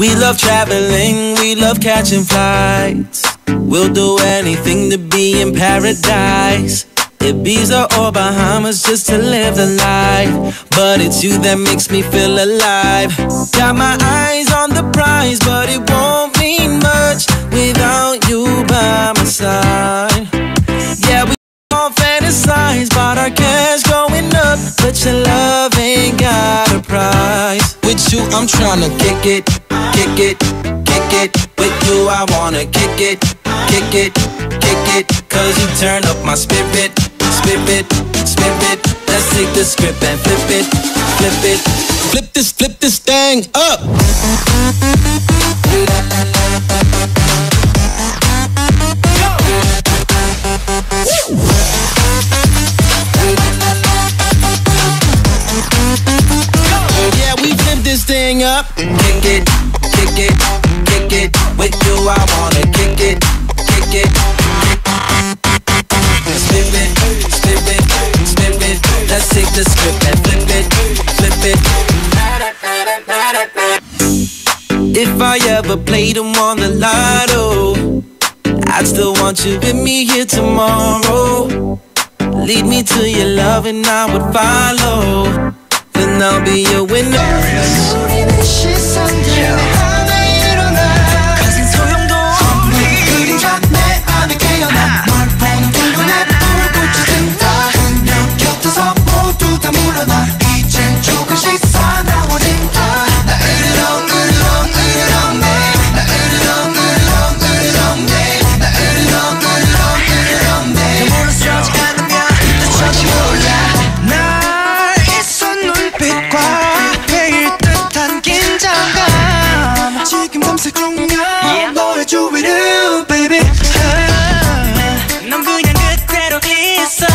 We love traveling, we love catching flights. We'll do anything to be in paradise. Ibiza or Bahamas just to live the life. But it's you that makes me feel alive. Got my eyes on the prize, but it won't mean much without you by my side. Yeah, we all fantasize about our cash going up, but your love ain't got a price. With you I'm tryna kick it, kick it, kick it. With you I wanna kick it, kick it, kick it. Cause you turn up my spirit, spirit, spirit. Let's take the script and flip it, flip it. Flip this thing up. Yeah, we flip this thing up. Kick it, kick it, kick it. With you I wanna kick it, kick it. Spin it, spin it, spin it. Let's take the script and flip it, flip it. If I ever played them on the lotto, I'd still want you with me here tomorrow. Lead me to your love and I would follow. Then I'll be your winner. 가진 소용도 없니 그림자 내 안에 깨어나 널 보는 둥근에 불꽃이 든다 그녀 곁에서 모두 다 물러나 이젠 조금씩 사나워진다 나 으르렁 으르렁 으르렁 내 나 으르렁 으르렁 으르렁 내 나 으르렁 으르렁 으르렁 내 물러서지 않으면 나처럼 몰라 날 이선 눈빛과 베일 듯한 긴장감 지금 검색 중이야 너의 주위를 baby 넌 그냥 그대로 있어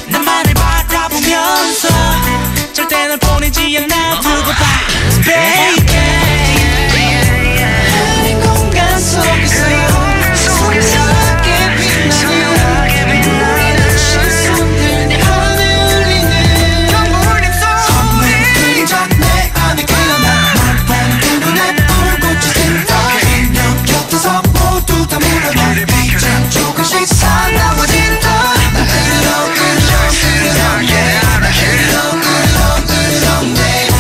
나만을 바라보면서 절대 널 보내지 않아 두고 봐 baby 흐린 공간 속에서 소중하게 빛나는 나의 시선들 내 안에 울리는 영원한 소리 그림자 내 안에 깨어나 널 보는 둥근에 불꽃이 든다 그녀 곁에서 모두 다 물러나 이젠 조금씩 사나워진다 나 으르렁 으르렁 으르렁 yeah 나 으르렁 으르렁 으르렁 네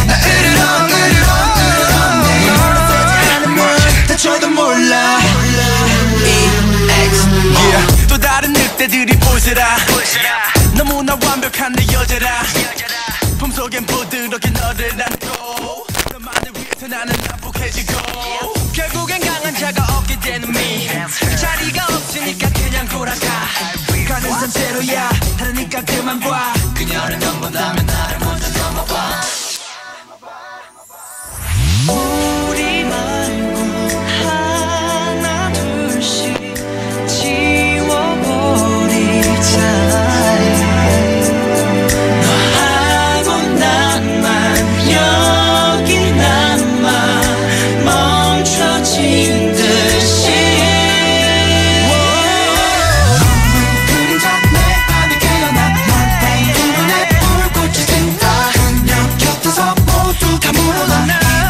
나 으르렁 으르렁 으르렁 네 물러서지 않으면 다쳐도 몰라 EX yeah 또 다른 늑대들이 보세라 너무나 완벽한 내 여자라 품속엔 부드럽게 너를 안고 너만을 위해서 나는 난폭해지고 결국엔 강한 자가 없게 되는 미 자리가 없으니까 그냥 돌아가 가는 상태로야 다르니까 그만 봐 그녀를 넘본다면 나를 먼저 넘어봐 우리 말고 하나 둘씩 지워버리자 너하고 나만 여기 남아 멈춰진 듯이 그림자 내 안에 깨어나 널 보는 둥근에 불꽃이 든다 그녀 곁에서 모두 다 물러나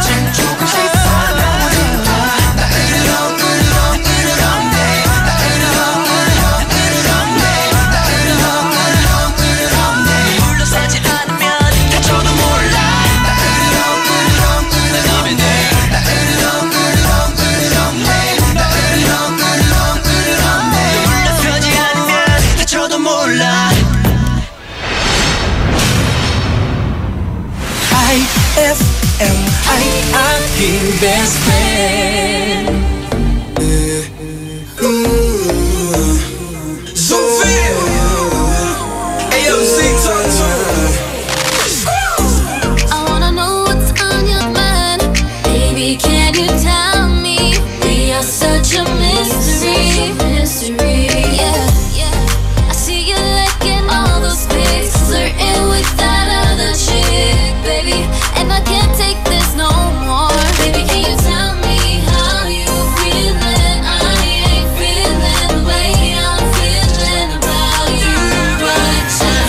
이젠 조금씩 사나워진다 나 으르렁 으르렁 으르렁 내 나 으르렁 으르렁 으르렁 내 나 으르렁 으르렁 으르렁 내 물러서지 않으면 다쳐도 몰라 나 으르렁 으르렁 으르렁 내 나 으르렁 으르렁 으르렁 내 나 으르렁 으르렁 으르렁 내 물러서지 않으면 다쳐도 몰라 IFM I best friend Sophia AOC I wanna know what's on your mind. Baby, can you tell me? We are such a mystery. Yeah, yeah. I see you liking all those pics, flirting with that other chick, baby. And I can't take this no more. Baby, can you tell me how you feeling? I ain't feeling the way I'm feeling about you right now.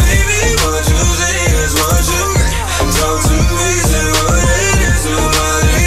Baby, what you say is what you talk to me, say what it is, somebody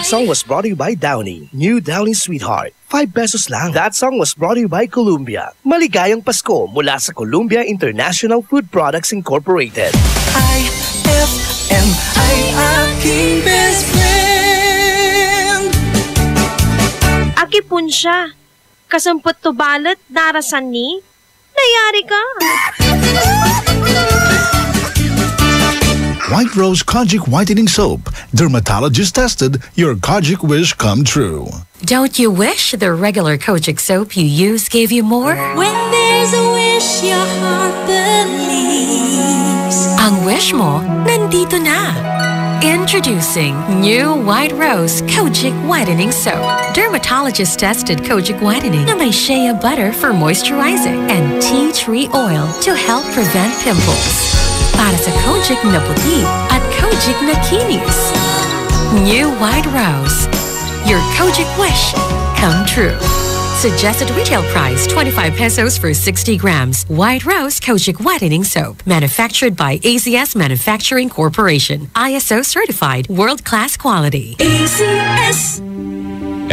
song was brought to you by Downy. New Downy Sweetheart. 5 pesos lang. That song was brought to you by Columbia. Maligayang Pasko mula sa Columbia International Food Products Incorporated. IFM ay aking best friend. Aki pun siya. Kasampot to balat darasan ni. Nayari ka. White Rose Kojic Whitening Soap. Dermatologist tested, your Kojic wish come true. Don't you wish the regular Kojic soap you use gave you more? When there's a wish your heart believes. Ang wish mo, nandito na. Introducing new White Rose Kojic Whitening Soap. Dermatologist tested Kojic Whitening na may shea butter for moisturizing and tea tree oil to help prevent pimples. Para sa Kojic na puti at Kojic na kinis. New White Rose. Your Kojic wish come true. Suggested retail price 25 pesos for 60 grams. White Rose Kojic Whitening Soap. Manufactured by AZS Manufacturing Corporation. ISO certified world-class quality. AZS.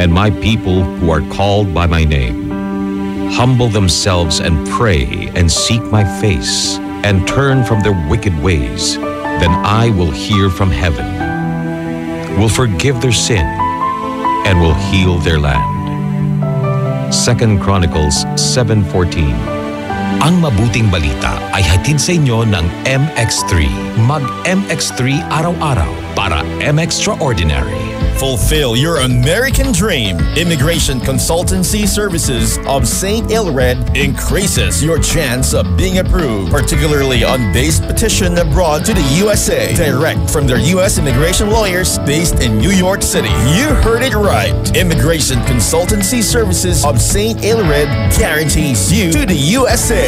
And my people who are called by my name humble themselves and pray and seek my face and turn from their wicked ways, then I will hear from heaven, will forgive their sin, and will heal their land. 2 Chronicles 7:14. Ang mabuting balita ay hatid sa inyo ng MX3. Mag-MX3 araw-araw para M-Extraordinary. Fulfill your American dream. Immigration Consultancy Services of St. Ilred increases your chance of being approved, particularly on base petition abroad to the USA, direct from their U.S. immigration lawyers based in New York City. You heard it right. Immigration Consultancy Services of St. Ilred guarantees you to the USA.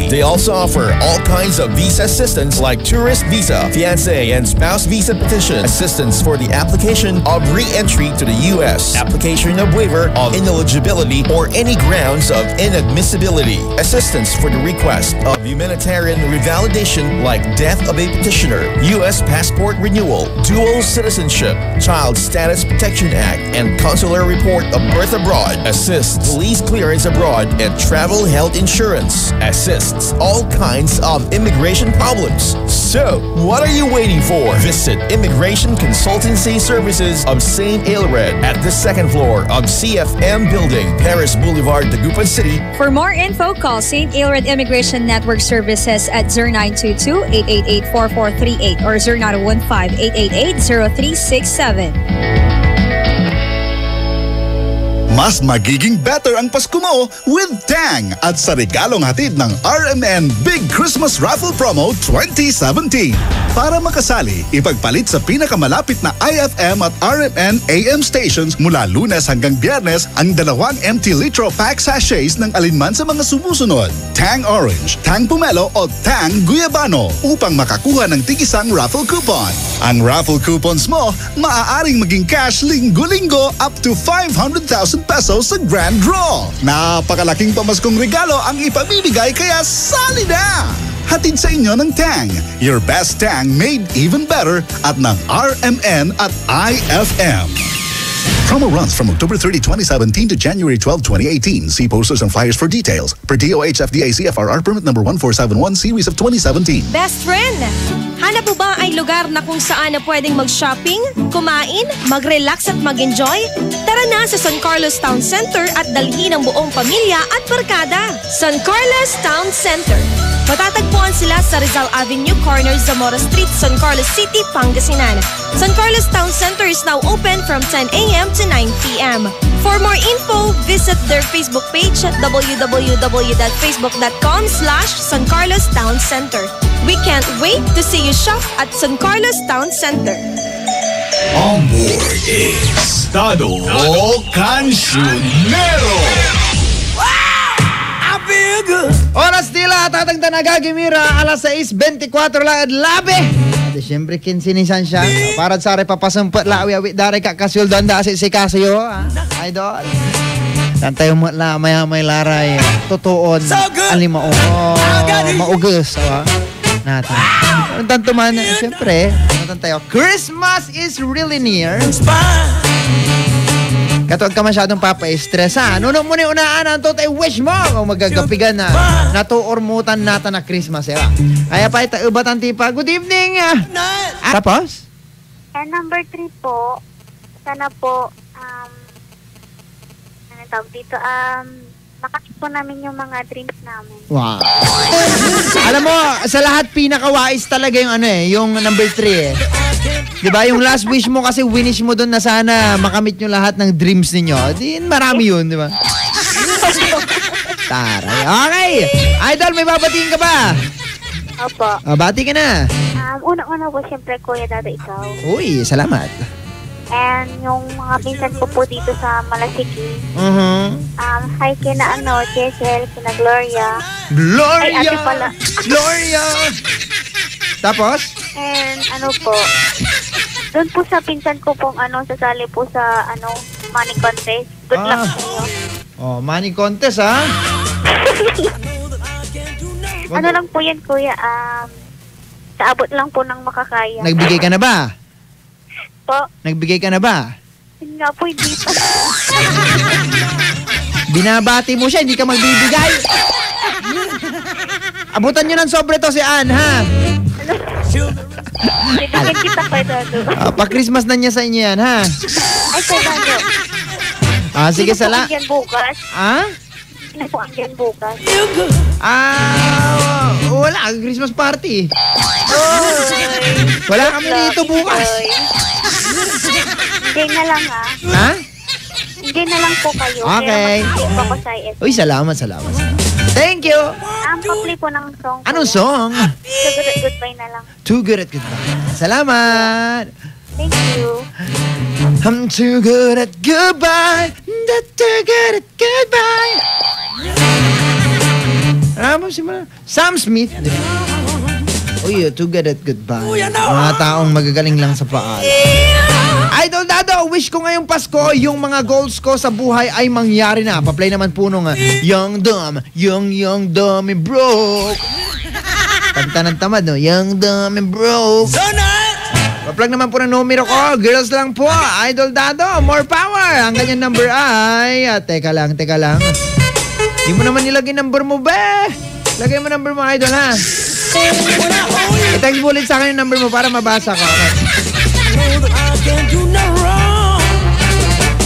They also offer all kinds of visa assistance like tourist visa, fiancé and spouse visa petition, assistance for the application of re-entry to the U.S., application of waiver of ineligibility or any grounds of inadmissibility, assistance for the request of humanitarian revalidation like death of a petitioner, U.S. passport renewal, dual citizenship, Child Status Protection Act, and consular report of birth abroad, assists police clearance abroad, and travel health insurance, assists all kinds of immigration problems. So, what are you waiting for? Visit Immigration Consultancy Services of St. Ilred at the second floor of CFM Building, Paris Boulevard, Dagupan City. For more info, call St. Ilred Immigration Network Services at 0922-888-4438 or 0915-888-0367. Mas magiging better ang Pasko mo with Tang at sa regalong hatid ng RMN Big Christmas Raffle Promo 2017. Para makasali, ipagpalit sa pinakamalapit na IFM at RMN AM stations mula Lunes hanggang Biyernes ang 2 empty litro pack sachets ng alinman sa mga sumusunod. Tang Orange, Tang Pomelo o Tang Guyabano upang makakuha ng tig-isang raffle coupon. Ang raffle coupons mo, maaaring maging cash linggo-linggo up to 500,000 pesos sa grand draw. Napakalaking pamaskong regalo ang ipamimigay kaya sali na! Hatid sa inyo ng Tang. Your best Tang made even better at ng RMN at IFM. Promo runs from October 30, 2017 to January 12, 2018. See posters and flyers for details. Per DOH FDA CFRR permit number 1471 series of 2017. Best friend, hanap mo ba ay lugar na kung saan na pwedeng mag-shopping, kumain, mag-relax at mag-enjoy? Tara na sa San Carlos Town Center at dalhin ang buong pamilya at barkada. San Carlos Town Center. Matatagpuan sila sa Rizal Avenue, corner Zamora Street, San Carlos City, Pangasinan. San Carlos Town Center is now open from 10 a.m. to 9 p.m. For more info, visit their Facebook page at www.facebook.com/San Carlos Town Center. We can't wait to see you shop at San Carlos Town Center. On board is Tado Cancionero. Oras nila tatang tanagagimira alas 6:24 lang at labi. At siyempre kinsinisan siya. Para sa are papasampot la awi dari ka kasul danda si kasayo. Idol. Tantay mo la may laray. Tutuon. Alima maugas. natin. Ang tanto man, siyempre, tayo. Christmas is really near. Katuwag ka masyadong papa-stress, ha? Nuno mo ni unaan ang tutay wish mo kung magagapigan na natuormutan nata na Christmas, eh, ba? Kaya pa ito, ubatan tipa. Good evening! Tapos? And number 3 po, sana po, ano tawag dito, makakit po namin yung mga dreams namin. Wow. Alam mo, sa lahat pinakawais talaga yung yung number 3 eh. Diba, yung last wish mo kasi winish mo doon na sana makamit nyo lahat ng dreams ninyo. Di, marami yun, diba? Taray. Okay. Idol, may babatiin ka ba? Opo. Bati ka na. Una-una po, siyempre, Kuya Dado, ikaw. Uy, salamat. And yung mga pinsan ko po dito sa Malasiki. Hi kina Jessel, kina Gloria. Gloria! Ay, ate pala. Gloria! Tapos? And po, doon po sa pinsan ko pong sasali po sa money contest. Good luck sa inyo. Oh, money contest, ha? Lang po yan, Kuya. Saabot lang po ng makakaya. Nagbigay ka na ba? Po. Nagbigay ka na ba? Hindi nga po, hindi pa. Binabati mo siya, hindi ka magbibigay. Abutan nyo ng sobre to si Ann, ha? Bibigyan kita pa, Dado. Pa-Christmas na niya sa inyo yan, ha? Ay, Kuya Dado. Sige, sala. Hindi po bukas. Hindi po andyan bukas. Wala. Christmas party. Wala kami dito bukas. Hindi na lang, ha? Hindi na lang po kayo. Okay. Uy, salamat. Thank you. Pa-play po ng song. Anong song? Too Good at Goodbye na lang. Too Good at Goodbye. Salamat. Thank you. I'm too good at goodbye. Too good at goodbye. Sam Smith. Uy, Too Good at Goodbye. Mga taong magagaling lang sa paa. Idol Dado, wish ko ngayong Pasko, yung mga goals ko sa buhay ay mangyari na. Pa-play naman po nung Young Dumb and Broke. Kanta ng tamad, no? Young Dumb and Broke. Pa-plug naman po ng numero ko. Girls lang po. Idol Dado, more power. Ang kanyang number ay... Teka lang. Hindi mo naman nilagay number mo, be. Lagay mo number mo, Idol, ha? I-text mo ulit sa akin yung number mo para mabasa ko.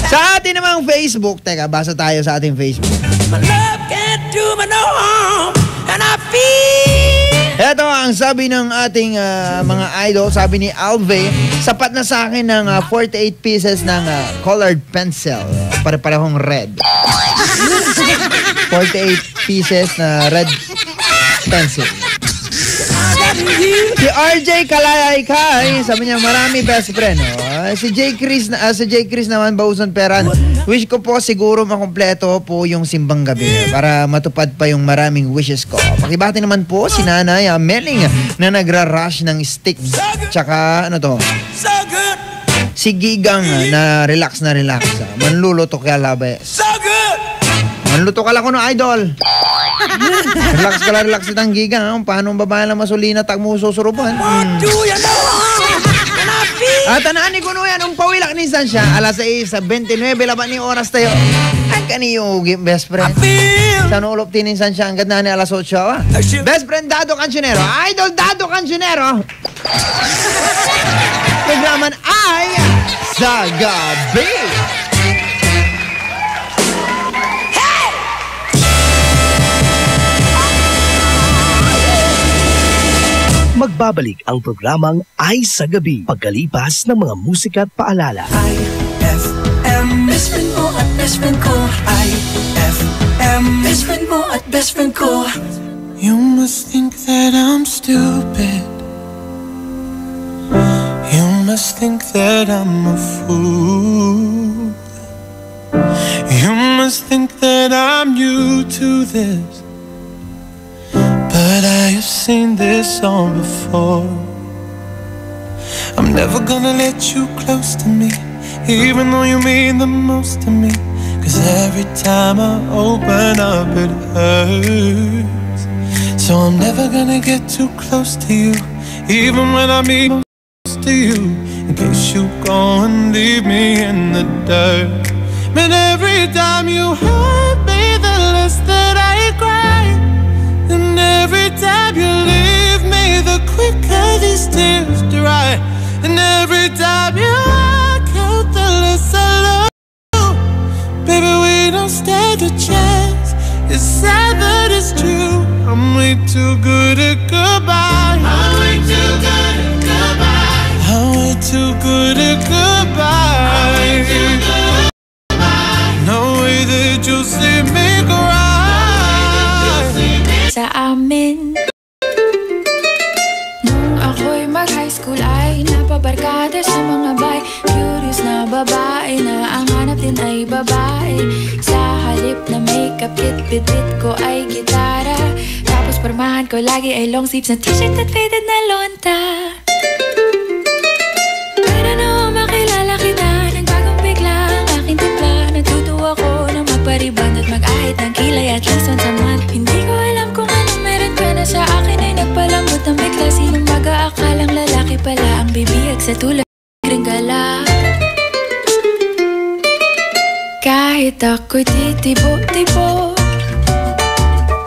Sa ating namang Facebook, teka, basa tayo sa ating Facebook. Ito ang sabi ng ating mga idol, sabi ni Alve, sapat na sa akin ng 48 pieces ng colored pencil. Pare-parehong red. 48 pieces na red pencil. Si RJ Kalayay, sabi niya marami best friend. Si J. Chris naman, Bauson Peran. Wish ko po siguro makumpleto po yung simbang gabi para matupad pa yung maraming wishes ko. Pakibati naman po si Nanay Meling na nagra-rush ng sticks. Tsaka si Gigang na relax. Manluluto kaya labe. Manluto ka lang ko no, Idol. Relax itang Gigang. Paano ang babae na masulina tag mo susuruban? At tanaan ko no yan, pawilak ni Sansha, alas 6:29 laban ni oras tayo. Ang kaniyo best friend. Sa nulop tinin Sansha, ang ganda ni alas 8. Best friend Dado Cancionero, Idol Dado Cancionero. Programan ay sa gabi. Magbabalik ang programang Ay sa Gabi pagkalipas ng mga musika at paalala. IFM, best friend mo at best friend ko. IFM, best friend mo at best friend ko. You must think that I'm stupid. You must think that I'm a fool. You must think that I'm new to this. But I have seen this all before. I'm never gonna let you close to me, even though you mean the most to me. 'Cause every time I open up it hurts. So So I'm never gonna get too close to you, even when I'm even close to you, in case you go and leave me in the dirt. But every time you hurt me, the less that I cry. And every time you leave me, the quicker these tears dry. And every time you walk out, the less I love you. Baby, we don't stand a chance. It's sad that it's true. I'm way too good at goodbye. I'm way too good at goodbye. I'm way too good at goodbye. No way that you'll see me cry. Sa amin nung ako'y mag-high school ay napabarkada sa mga bay. Curious na babae na ang hanap din ay babae. Sa halip na makeup kit, bit-bit ko ay gitara. Tapos pormahan ko lagi ay long sleeves na t-shirt at faded na lonta. Para na makilala kita, nagbagong bigla ang aking timpla. Natutuwa ko na magpariban at mag-ahit ng kilay at least once a month. Hindi ko alam kung anong meron ka na sa akin ay nagpalambot ng bigla. Sinong mag-aakalang lalaki pala ang bibiyag sa tulad ng gala. Kahit ako'y titibo-tibo,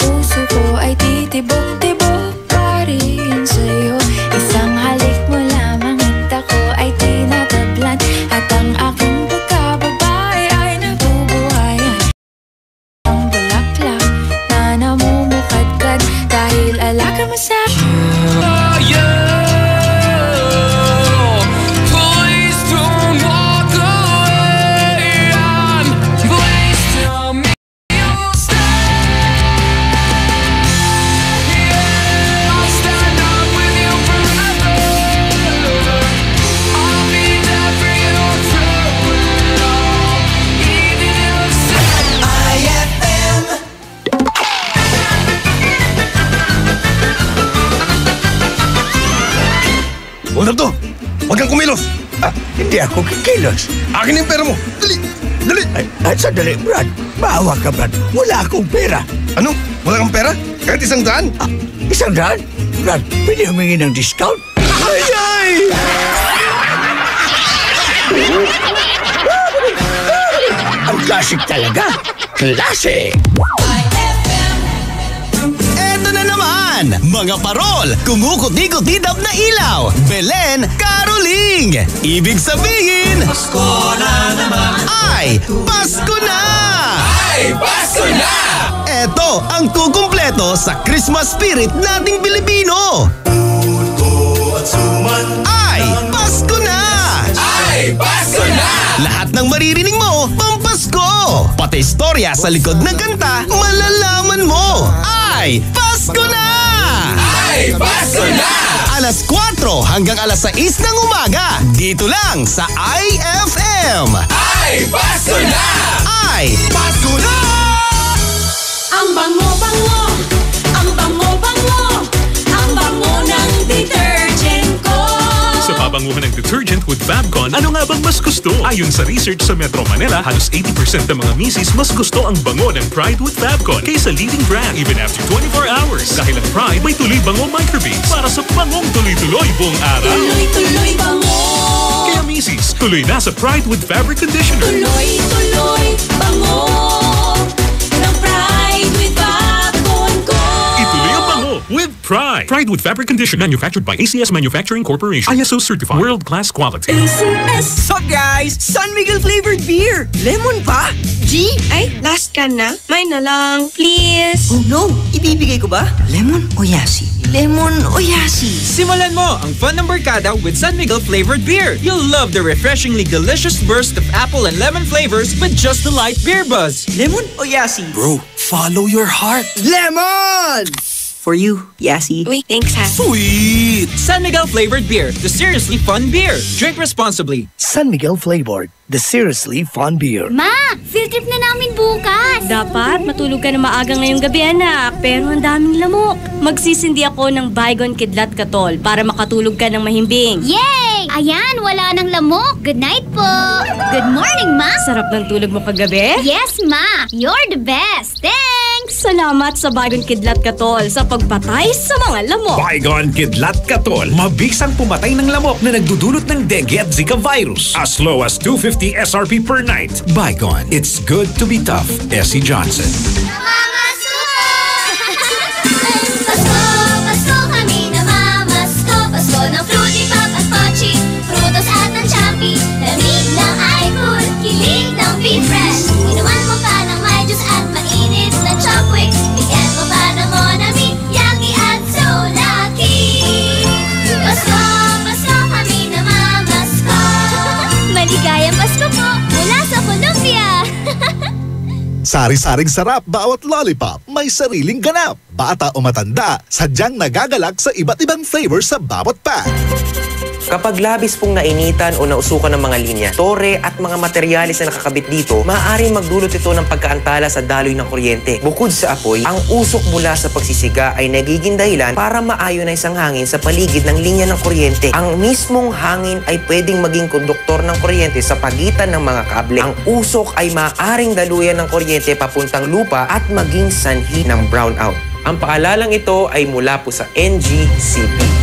puso ko ay titibok-tibok pa rin sa'yo. Isang halik mo lamang at ako ay tinatablan, at ang aking pagkababae ay nabubuhayan. Ang bulaklak na namumukadkad dahil alaga mo sa Roberto, huwag kang kumilos. Hindi ako kikilos. Akin yung pera mo. Dali, dali. Ay, sandali, Brad. Maawa ka, Brad. Wala akong pera. Ano? Wala kang pera? Kahit 100? 100? Brad, pwede humingi ng discount? Ay! Ang classic talaga. Classic! Eto na naman, mga parol, kumukuti-kutidap na ilaw, Belen, Caroling. Ibig sabihin, Pasko na naman. Ay, Pasko na! Ay, Pasko na! Eto ang kukumpleto sa Christmas spirit nating Pilipino. Ay, Pasko na! Ay, Pasko na! Lahat ng maririnig mo, pampasko! Pati istorya sa likod ng kanta, malalaman mo! Ay, Pasko na! Ay, Pasko na! Alas 4 hanggang alas 6 ng umaga, dito lang sa IFM! Ay, Pasko na! Ay, Pasko na! Ang bango-bango, ang bango-bango, ang bango ng detergent ko. Sa pabanguhan ng detergent with Fabcon, ano nga bang mas gusto? Ayon sa research sa Metro Manila, halos 80% ng mga misis mas gusto ang bango ng Pride with Fabcon kaysa leading brand even after 24 hours. Dahil ang Pride may tuloy bango microbeads para sa bangong tuloy-tuloy buong araw. Tuloy-tuloy bango. Kaya misis, tuloy na sa Pride with Fabric Conditioner. Tuloy-tuloy bango ng Pride with Fabcon ko. Ituloy ang bango with Pride. Pride with Fabric Conditioner, manufactured by ACS Manufacturing Corporation. ISO certified, world-class quality. ACS! Sup guys? San Miguel flavored beer! Lemon pa? G? Ay, last can na? May na lang, please. Oh no! Ibibigay ko ba? Lemon o yasi? Lemon o yasi? Simulan mo ang fun ng barkada with San Miguel flavored beer. You'll love the refreshingly delicious burst of apple and lemon flavors with just the light beer buzz. Lemon o yasi? Bro, follow your heart. Lemon! For you, Yasi. Uy, thanks ha. Sweet! San Miguel flavored beer, the seriously fun beer. Drink responsibly. San Miguel flavored, the seriously fun beer. Ma, field trip na namin bukas. Dapat matulog ka na maaga ngayong gabi, anak. Pero ang daming lamok. Magsisindi ako ng Baygon Kidlat Katol para makatulog ka ng mahimbing. Yay! Ayan, wala nang lamok. Good night po. Good morning, Ma. Sarap ng tulog mo kagabi? Yes, Ma. You're the best. Thanks. Salamat sa Baygon Kidlat Katol sa pagpatay sa mga lamok. Baygon Kidlat Katol. Mabisang pumatay ng lamok na nagdudulot ng dengue at Zika virus. As low as 250 SRP per night. Baygon. It's good to be tough. Essie Johnson. Pasko kami namamasko. Pasko ng Fruity Pop at Pochi, Frutos at ng Champi. Lamig ng iFood, kilig ng Be Fresh. Inuman mo pa ng may juice at mainit na Chocwix. Bigyan mo pa ng Monami, Yaki at Solaki. Pasko kami namamasko. Maligayang Pasko po mula sa Colombia. Sari-saring sarap bawat lollipop, may sariling ganap. Bata o matanda, sadyang nagagalak sa iba't ibang flavor sa bawat pack. Kapag labis pong nainitan o nausukan ng mga linya, tore at mga materyales na nakakabit dito, maaaring magdulot ito ng pagkaantala sa daloy ng kuryente. Bukod sa apoy, ang usok mula sa pagsisiga ay nagiging dahilan para ma-ionize ang hangin sa paligid ng linya ng kuryente. Ang mismong hangin ay pwedeng maging konduktor ng kuryente sa pagitan ng mga kable. Ang usok ay maaaring daluyan ng kuryente papuntang lupa at maging sanhi ng brownout. Ang paalalang ito ay mula po sa NGCP.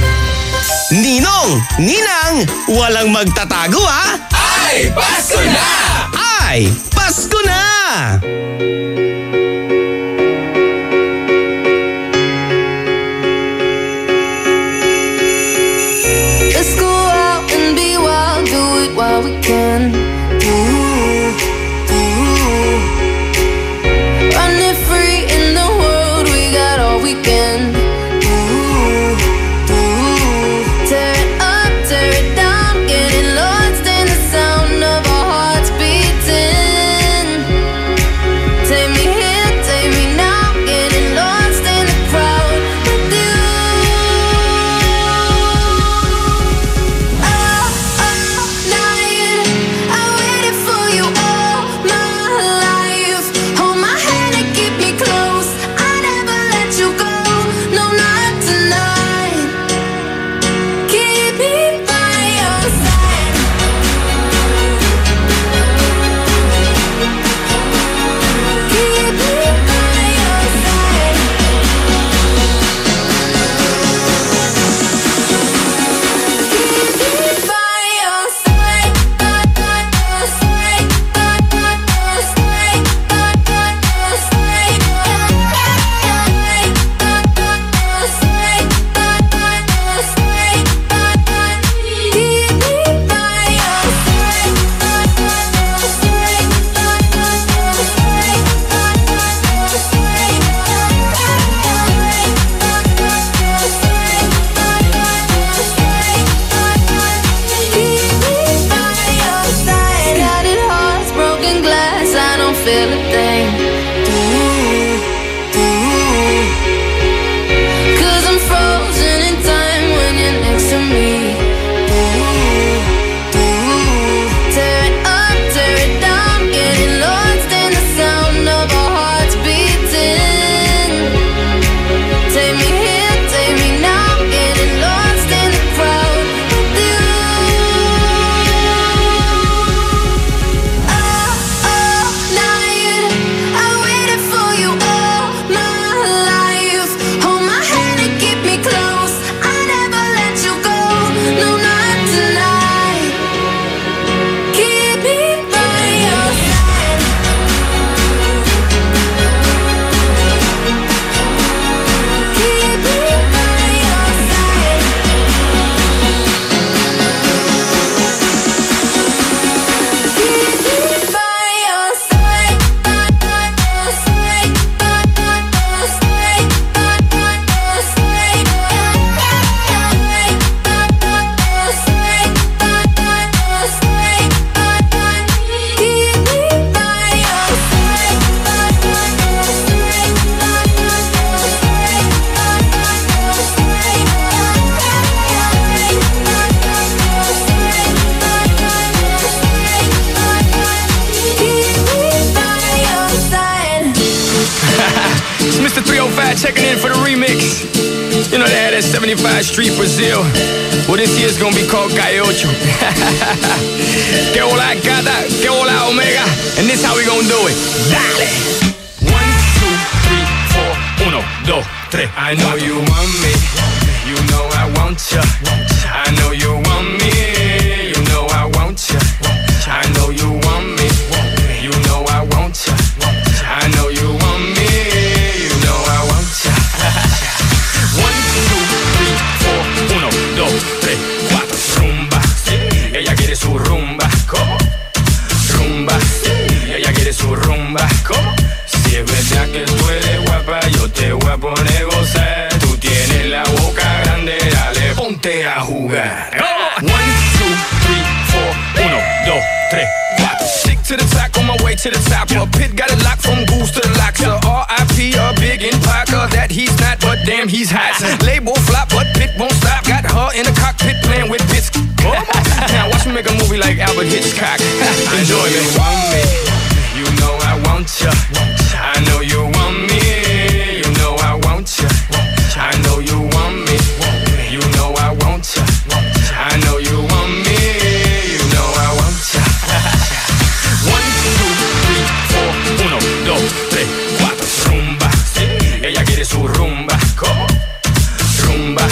Ninong! Ninang! Walang magtatago ha! Ay, Pasko na! Ay, Pasko na! Let's go out and be wild, do it while we can. Running free in the world, we got all we can. Checking in for the remix. You know they had that 75 Street Brazil. Well, this year's gonna be called Gallo. Que hola gata, que hola omega. And this how we gonna do it. Dale! 1, 2, 3, 4. 2, 3. I know you want me. You know I want ya. I know you want me. You know I want ya. I know you want me. You know I want ya. I know you want me. You know I want ya. 1, 2, 3, 4. 1, 2, 3, 4. Rumba. Ella quiere su rumba. ¿Cómo? Rumba. Ella quiere su rumba. ¿Cómo? Si es verdad que tú eres guapa, yo te voy a poner gozar. Tú tienes la boca grande, dale, ponte a jugar. 1, 2, 3, 4. 1, 2, 3, 4. Stick to the top, on my way to the top. A pit got it locked from goose to the locker. R.I.P. a big in Parker. That he's not, but damn he's hot. Label flop, but Pit won't stop. Got her in the cockpit playing with bits. Now watch me make a movie like Albert Hitchcock. Enjoy it. You want me, you know I want ya. I know you want me, you know I want ya. I know you want me, you know I want ya. I know you want me, you know I want ya. 1, 2, 3, 4. 1, 2, 3, 4. Rumba, ella quiere su rumba. ¿Cómo? Rumba,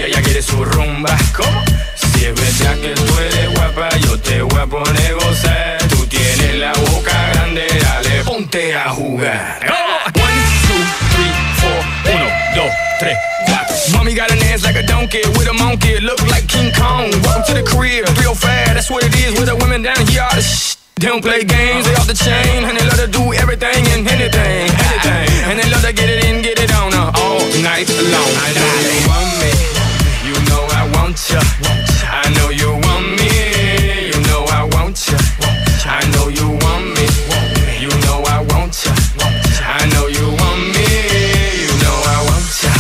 ella quiere su rumba. ¿Cómo? Si es verdad que tú eres guapa, yo te voy a poner gozar. Tú tienes la boca grande, dale, ponte a jugar. 1, 2, 3, 4. 1, 2, 3, 4. Mommy got an ass like a donkey with a monkey, look like King Kong. Welcome to the crib, 305, that's what it is with the women down here. All the they don't play games, they off the chain, and they love to do everything and anything. And they love to get it in, get it on all night long. I know you want me, you know I want ya. I know you want me, you know I want ya. I know you want me, you know I want ya. I know you want me, you know I want ya.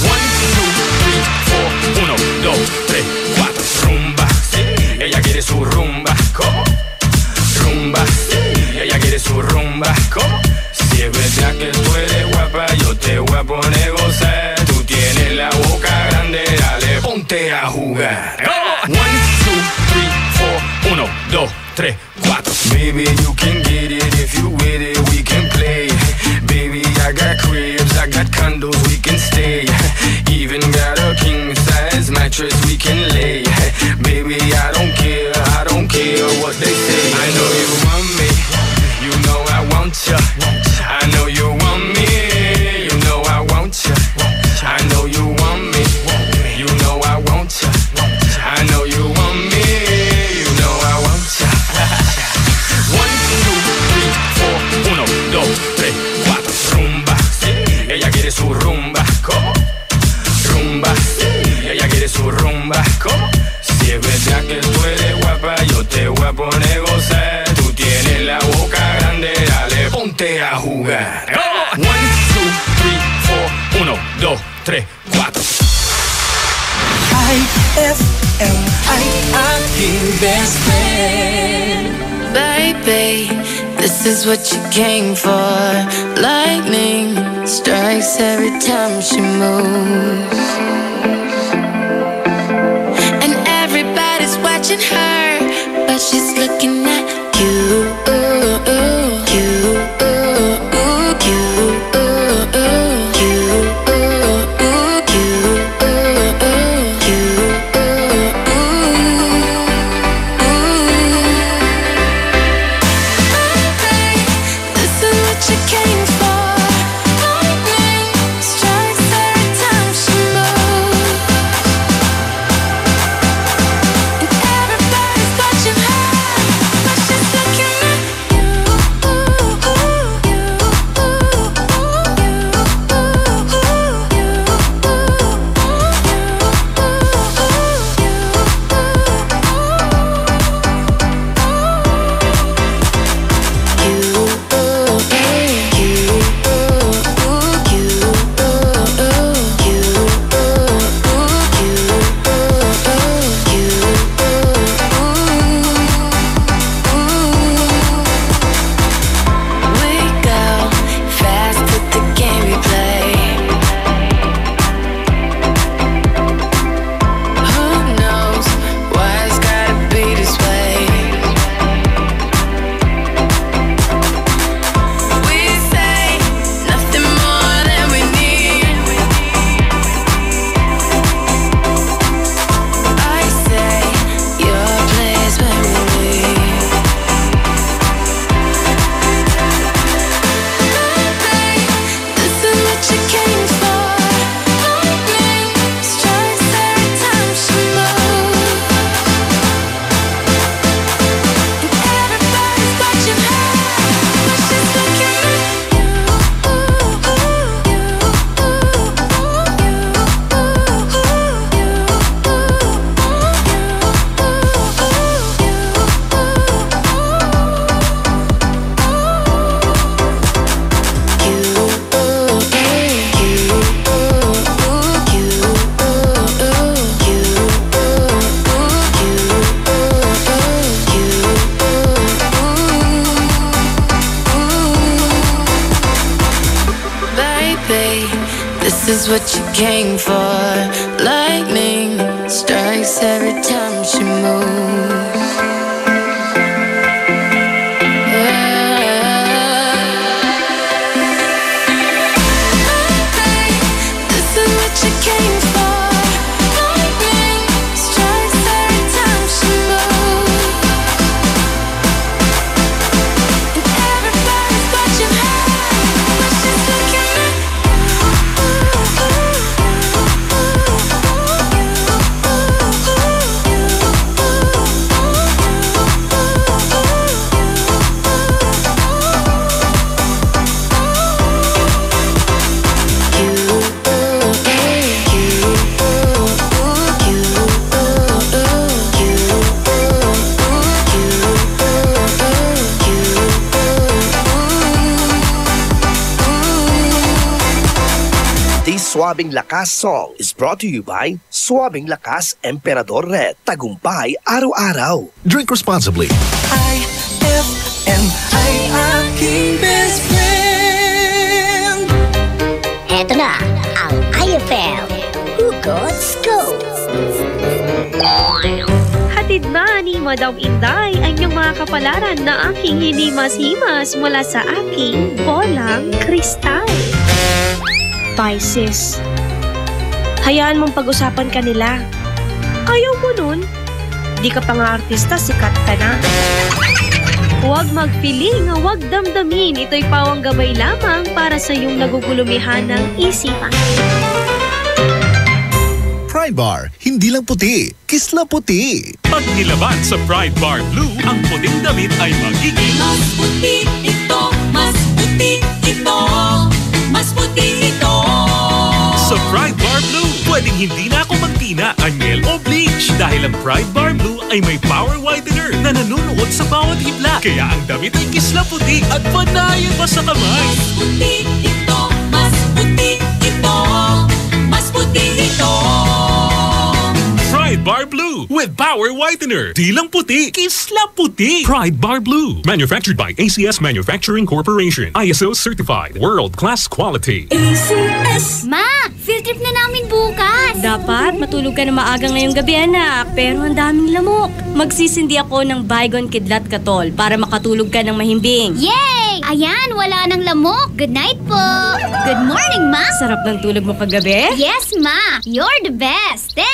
1, 2, 3, 4. 1, 2, 3, 4. Rumba, ella quiere su rumba. ¿Cómo? Rumba, ella quiere su rumba. ¿Cómo? Si es verdad que tú eres guapa, yo te voy a poner gozar. Tú tienes la boca grande, dale, ponte a jugar. 1, 2, 3, 4. 1, 2, 3, 4. Baby, you can get it if you with it, we can play. Baby, I got cribs, I got condos, we can stay. Even got a king size mattress we can lay. Baby, I don't care what they say. I know you want me, you know I want ya. I know you want me, you know I want ya. I know you want me, you know I want ya. I know you want me, you know I want ya. 1, 2, 3, 4. 1, 2, 3, 4. Rumba, ella quiere su rumba. ¿Cómo? Rumba, ella quiere su rumba. ¿Cómo? Si es verdad que tú eres guapa, yo te voy a poner gozar. Tú tienes la boca grande, dale, ponte a jugar. 1, 2, 3, 4. 1, 2, 3, 4. IFM, I best friend. Baby, this is what you came for. Lightning strikes every time she moves. And everybody's watching her, but she's looking at you. Strikes every time she moves. is what you came for. Lightning strikes every time she moves. Suabing Lakas song is brought to you by Suabing Lakas Emperador Red. Tagumpay araw-araw. Drink responsibly. IFM ay aking best friend. Eto na ang IFM Hugot Scoop. Hatid ba ni Madam Inday ang inyong mga kapalaran na aking hinimas-himas mula sa aking bolang kristal? Pisces, hayaan mong pag-usapan ka nila. Ayaw mo nun? Di ka pa nga artista, sikat ka na. Huwag magpiling, huwag damdamin. Ito'y pawang gabay lamang para sa iyong nagugulumihan ng isipan. Pride Bar, hindi lang puti, kisla puti. Pag nilaban sa Pride Bar Blue, ang puting damit ay magiging mas puti ito, mas puti ito, mas puti ito. Sa Pride Bar Blue, pwedeng hindi na ako magtina, anyel o bleach dahil ang Pride Bar Blue ay may power whitener na nanunuot sa bawat hibla. Kaya ang damit ay kisla puti at panayan pa sa kamay. Mas puti ito, mas puti ito, mas puti ito. Pride Bar Blue with power whitener. Di lang puti, kisla puti. Pride Bar Blue. Manufactured by ACS Manufacturing Corporation. ISO certified. World-class quality. ACS! Ma! Field trip na namin bukas! Dapat matulog ka na maaga ngayong gabi, anak. Pero ang daming lamok. Magsisindi ako ng Baygon Kidlat Katol para makatulog ka ng mahimbing. Yay! Ayan, wala nang lamok. Good night po. Good morning, Ma. Sarap ng tulog mo kagabi? Yes, Ma. You're the best. Thanks!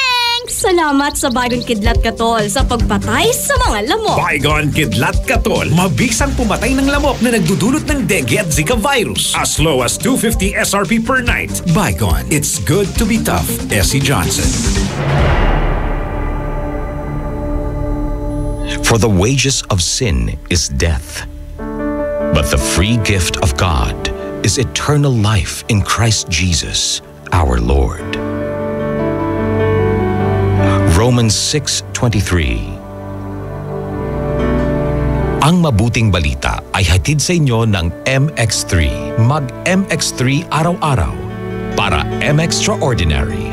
Salamat sa Baygon Kidlat Katol sa pagpatay sa mga lamok. Baygon Kidlat Katol, mabisang pumatay ng lamok na nagdudulot ng dengue at Zika virus. As low as 250 SRP per night. Baygon, it's good to be tough. Essie Johnson. For the wages of sin is death, but the free gift of God is eternal life in Christ Jesus, our Lord. Romans 6:23. Ang mabuting balita ay hatid sa inyo ng MX3. Mag-MX3 araw-araw para M-Extraordinary.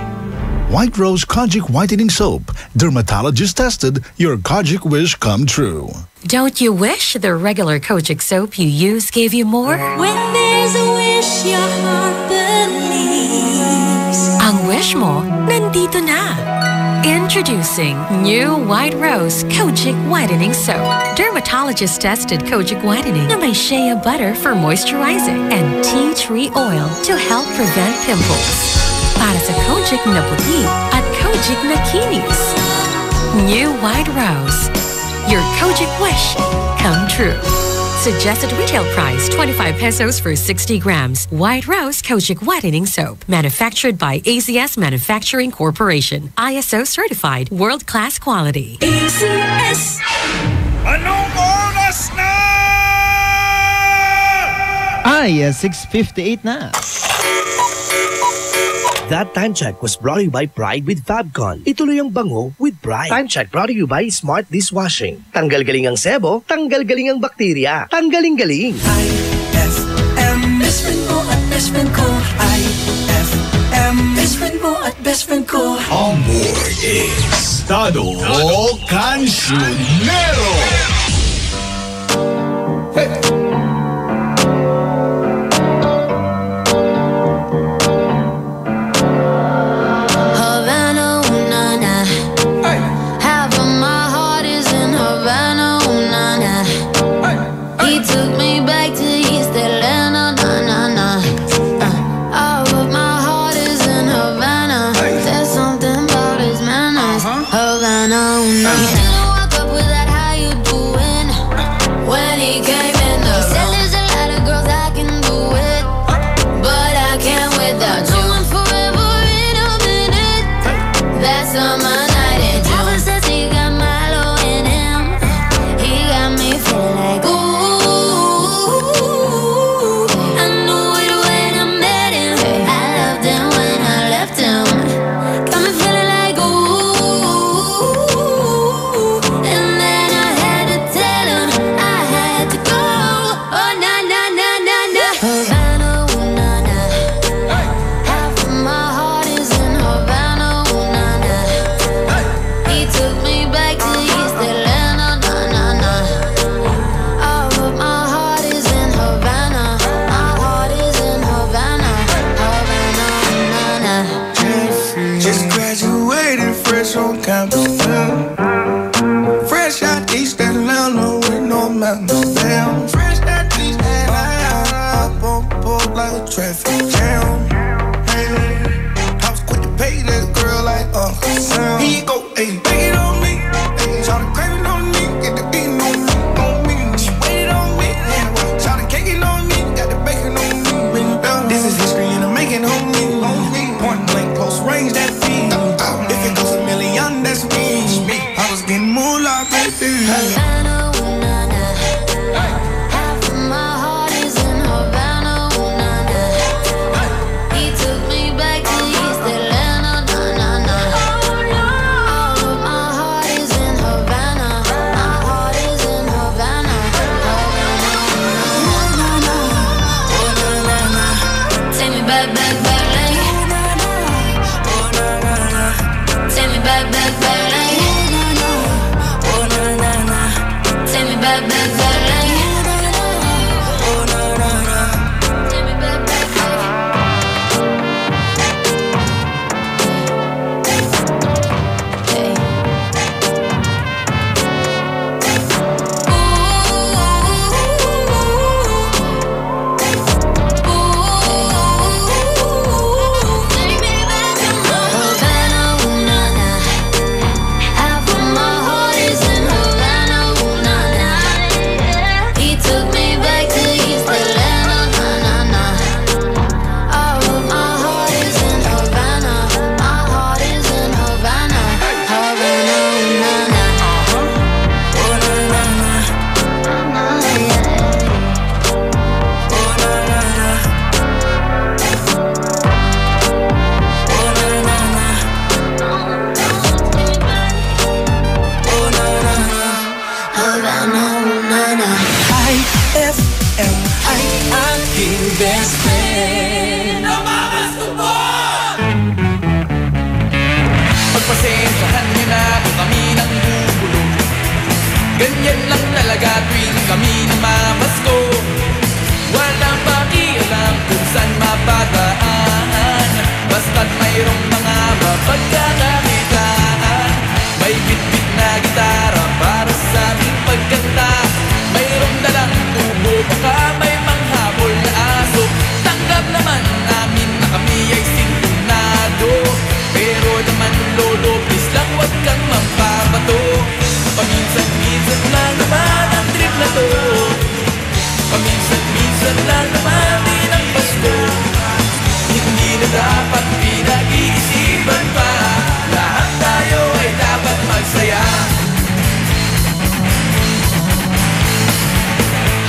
White Rose Kojic Whitening Soap. Dermatologist tested, your Kojic wish come true. Don't you wish the regular Kojic soap you use gave you more? When there's a wish, your heart believes. Ang wish mo, nandito na. Introducing new White Rose Kojic Whitening Soap. Dermatologist-tested Kojic Whitening na may shea butter for moisturizing and tea tree oil to help prevent pimples. Para sa Kojic na puti at Kojic na kinis. New White Rose. Your Kojic wish come true. Suggested retail price 25 pesos for 60 grams. White Rose Kojic Whitening Soap. Manufactured by ACS Manufacturing Corporation. ISO certified. World-class quality. ACS! Anong oras na? Ay, 6:58 na. That time check was brought to you by Pride with Fabcon. Ituloy ang bango with Pride. Time check brought to you by Smart Dishwashing. Tanggal galing ang sebo, tanggal galing ang bakterya. Tanggaling-galing. IFM, best friend mo at best friend ko. IFM, best friend mo at best friend ko. On board is Tado Cancionero. Hey! Havana, una. He didn't walk up with that, how you doing? When he came in the room, he said there's a lot of girls I can do it, but I can't without you. I'm forever in a minute. That's on my night in June. Papa says he got Milo in him. He got me feeling like ooh. I knew it when I met him. I loved him when I left him. Got me feeling like ooh. And then I had to tell him I had to go. Oh na na na na na. Havana, ooh na na. Half of my heart is in Havana, ooh na na. He took me back to East Atlanta, na na na. All of my heart is in Havana. My heart is in Havana, Havana, ooh na na. Just graduated fresh on campus. Fresh out East Atlanta with no mountains down. Fresh out East Atlanta, up on board like a traffic jam. I was quick to pay that girl like Uncle Sam. Here you go, ayy, take it on me. Try to crave it on me, get the beating on me. She waited on me, try to cake it on me, got the bacon on me. This is history and I'm making on me. Point blank, close range, that feed. If it goes a million, that's me. I was getting moolah, baby. Havana, ooh na na. Half of my heart is in Havana, ooh na na. He took me back to East Atlanta, na na na. All of my heart is in Havana. My heart is in Havana, Havana, ooh na na. Oh na na na. Take me back, back, back, like. Oh na na na. Take me back, back, back, like. Oh na na na. Take me back, back, back, like. Oh na na na. Take me back, back, back. Hey. Havana, ooh na na. Half of my heart is in Havana, ooh na na. He took me back to East Atlanta, na na na. All of my heart is in Havana. My heart is in Havana, Havana, ooh na na. Oh na na na. Oh na na na. Oh na na na. Oh na na na. Havana, ooh na na. IFM, ay aking best friend. Pagpasensyahan niyo na kung kami nang gugulo. Ganyan lang talaga tuwing kami namamasko. Walang pakialam kung saan mapataan. Basta't mayroong mga mapagkakakitaan. May bit-bit na gitara para sa aming pagkanta. Mayroong dalang tubo, baka may manghabol na aso. Tanggap naman namin na kami ay sintonado. Pero naman lolo, please lang wag kang mampabato. Paminsan-minsan lang naman ang trip na to. Paminsan-minsan lang naman din ang Pasko. Hindi na dapat pinag-iisipan pa. Lahat tayo ay dapat magsaya.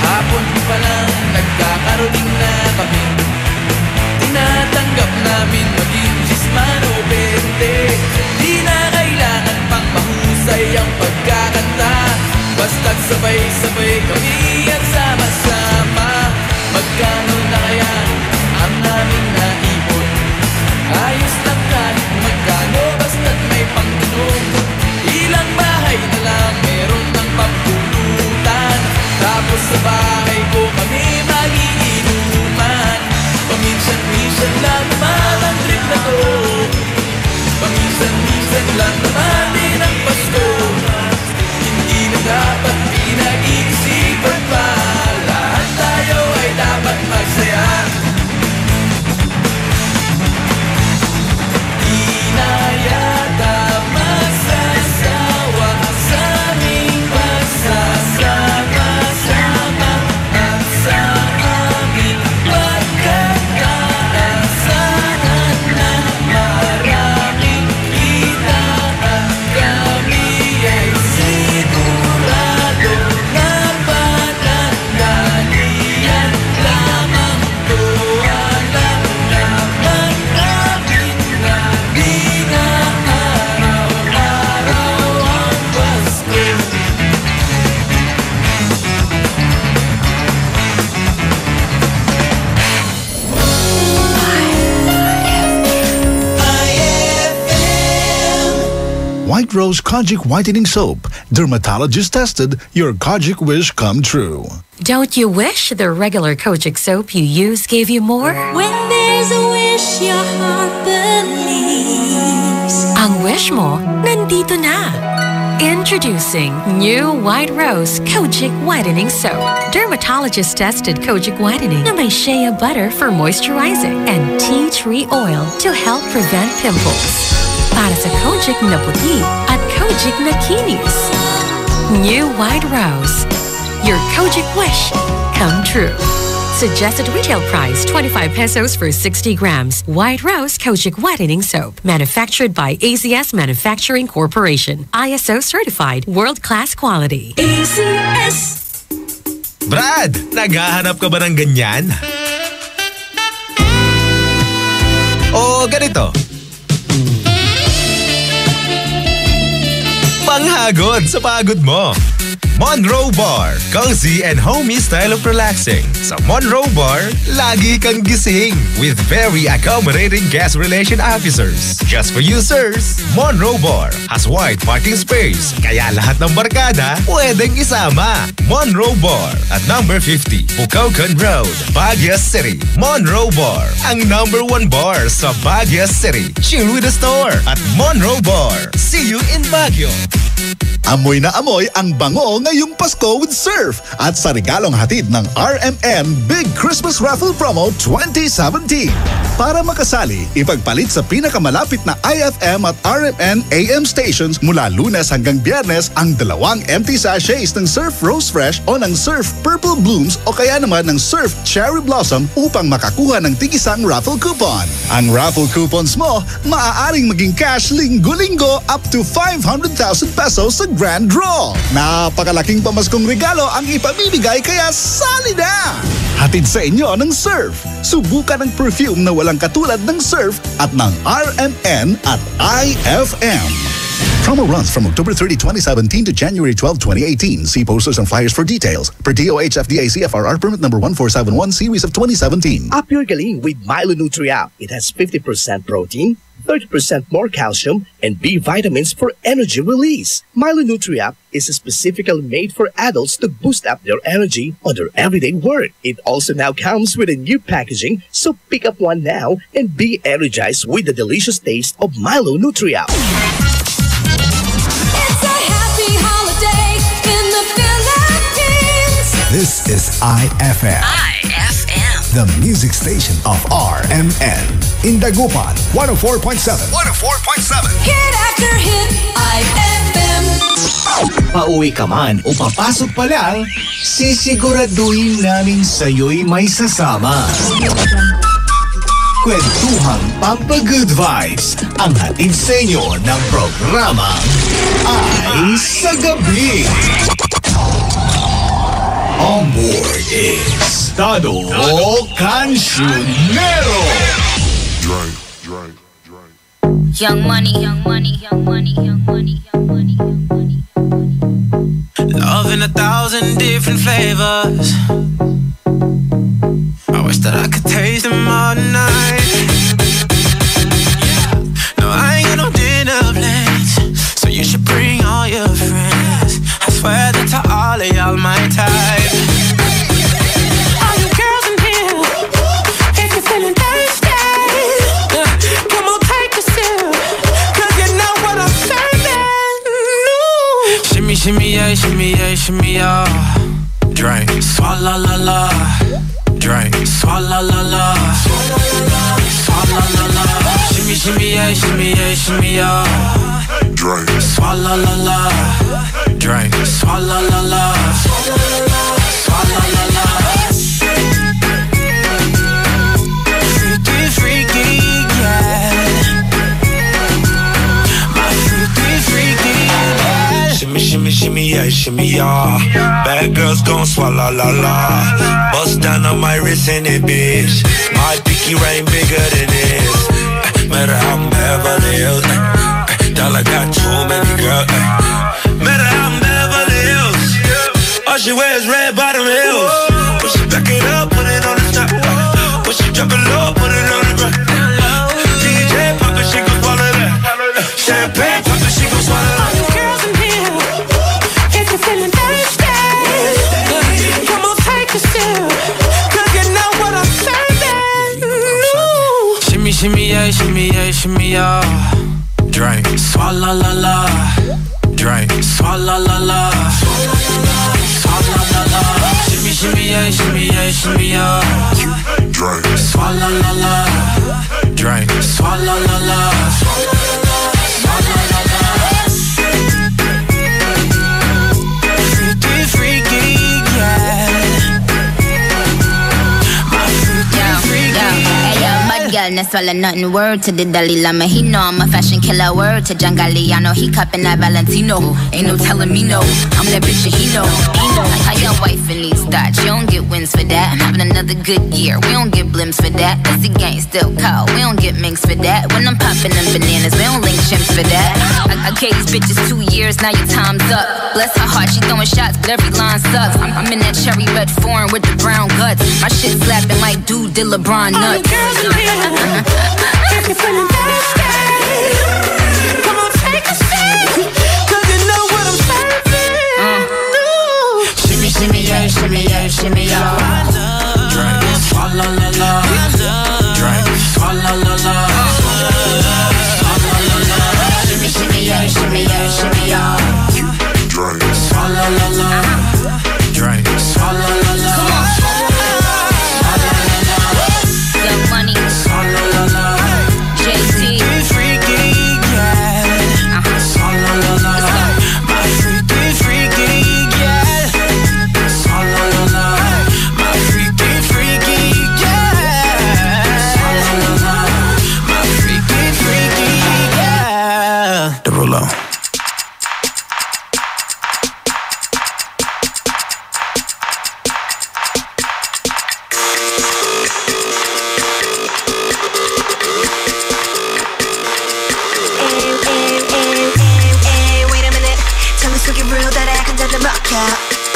Hapon pa lang nagkakaroling na kami. Tinatanggap namin maging chisman o bente. Di na kailangan pang mahusay ang pagkakanta. Basta't sabay-sabay kami at sama-sama. Magkano na kaya ang aming naipon? Ayos lang kahit magkano, basta't may pangtunog. Ilang bahay na lang meron ng pampulutan. Tapos sa bahay ko kami magiinuman. Paminsan-minsan lang naman ang trip na to. Paminsan-minsan lang naman din ang Pasko. Hindi na dapat pinag-iisipan pa. Lahat tayo ay dapat magsaya. Di na yata masasama. White Rose Kojic Whitening Soap. Dermatologist tested, your Kojic wish come true. Don't you wish the regular Kojic soap you use gave you more? When there's a wish your heart believes. Ang wish mo, nandito na. Introducing new White Rose Kojic Whitening Soap. Dermatologist tested Kojic Whitening na may shea butter for moisturizing and tea tree oil to help prevent pimples. Para sa Kojic na puti at Kojic na kinis. New White Rose. Your Kojic wish come true. Suggested retail price 25 pesos for 60 grams. White Rose Kojic Whitening Soap. Manufactured by AZS Manufacturing Corporation. ISO certified world-class quality. AZS. Brad, naghahanap ka ba ng ganyan? O ganito. Panghagod sa pagod mo. Monroe Bar, cozy and homey style of relaxing. Sa Monroe Bar, lagi kang gising with very accommodating guest relation officers. Just for you, sirs, Monroe Bar has wide parking space, kaya lahat ng barkada pwedeng isama. Monroe Bar at number 50, Bucaucan Road, Baguio City. Monroe Bar, ang number 1 bar sa Baguio City. Chill with the store at Monroe Bar. See you in Baguio. Amoy na amoy ang bango ngayong Pasko with Surf at sa regalong hatid ng RMN Big Christmas Raffle Promo 2017. Para makasali, ipagpalit sa pinakamalapit na IFM at RMN AM stations mula Lunes hanggang Biyernes ang 2 empty sachets ng Surf Rose Fresh o ng Surf Purple Blooms o kaya naman ng Surf Cherry Blossom upang makakuha ng tig-isang raffle coupon. Ang raffle coupons mo, maaaring maging cash linggo-linggo up to 500,000 pesos sa Grand Draw. Napakalaking pamaskong regalo ang ipamimigay kaya sali na! Hatid sa inyo ng Surf. Subukan ang perfume na walang katulad ng Surf at ng RMN at IFM. Promo runs from October 30, 2017 to January 12, 2018. See posters and flyers for details. Per DOH FDA CFRR permit number 1471 series of 2017. Up your galing with Milo Nutri-Up. It has 50% protein, 30% more calcium, and B vitamins for energy release. Milo Nutri-Up is specifically made for adults to boost up their energy on their everyday work. It also now comes with a new packaging, so pick up one now and be energized with the delicious taste of Milo Nutri-Up. It's a happy holiday in the Philippines. This is IFM. The music station of RMN. In Dagupan, 104.7. 104.7. Hit after hit, IFM. Pauwi ka man o papasok pa lang, sisiguraduhin namin sa'yo'y may sasama. Kwentuhang Pampa-Good Vibes ang hatid sa inyo ng programa Ay sa Gabi. On board is Tado Cancionero. Young money, young money, young money, young money, young money, young money. Love in 1,000 different flavors. I wish that I could taste them all night. No, I ain't got no dinner plans, so you should bring all your friends. I swear that to all of y'all my type. All you girls in here, if you're feeling thirsty, come on, take a sip, 'cause you know what I'm serving. Shimmy, shimmy, yeah, shimmy, yeah, shimmy, yeah. Drink, swalla la la. Drink, swalla la la. Swalla la la. Shimmy, shimmy, yeah, shimmy, yeah, shimmy, yeah. Drink, swalla la la. Drink, swalla la la. Swalla la la. Freaky, freaky, yeah. My freaky, freaky, yeah. Shimmy, shimmy, shimmy, yeah, shimmy, yeah. Bad girls gon' swallow la la. Bust down on my wrist in it, bitch. My pinky ring bigger than this. Matter how I'm Beverly Hills. Dollar got too many girls. Matter how I'm Beverly Hills. All she wears red bottom heels. When she back it up, put it on the top. When she drop it low, put it on the ground. DJ pop it, she gon' follow that. Champagne. She goes swallow. All you girls in here, if you're feeling thirsty, come on, take a sip, 'cause you know what I'm serving. Shimmy, shimmy, yeah, shimmy, yeah, shimmy, yeah. Drink, swalla la la. Drink, swalla la la. Swalla la la. Shimmy, shimmy, yeah, shimmy, yeah, shimmy, yeah. Drink, swalla la la. Drink, swalla la la. Swalla la la. Freaky, freaky, yeah. My freaky, freaky. Girl, na swallow nothing. Word to the Dalai Lama, he know I'm a fashion killer. Word to John Galliano, he cupping that Valentino. Ain't no telling me no, I'm that bitch that he know. Like how your wife in these thoughts, you don't get wins for that. I'm having another good year, we don't get blimps for that. That's the gang still cold, we don't get minks for that. When I'm popping them bananas, we don't link chimps for that. I gave these bitches 2 years, now your time's up. Bless her heart, she throwing shots, but every line sucks. I'm in that cherry red foreign with the brown guts. My shit slapping like dude did LeBron nuts. If you're feeling thirsty, come on, take a sip, 'cause you know what I'm serving. Shimmy, shimmy, yeah, shimmy, yeah, shimmy, yeah. Drink, swalla la la. Drink, swalla la la. Swalla la la. Shimmy, shimmy, yeah, shimmy, yeah, shimmy, yeah. Drink, swalla la la. Drink, swalla la la. Young Money, Swalla la la. JT, Freaky, yeah. Swalla la la. My freaky, freaky, yeah. Swalla la la. My freaky, freaky, yeah. Swalla la la. My freaky, freaky, yeah. The Rulo.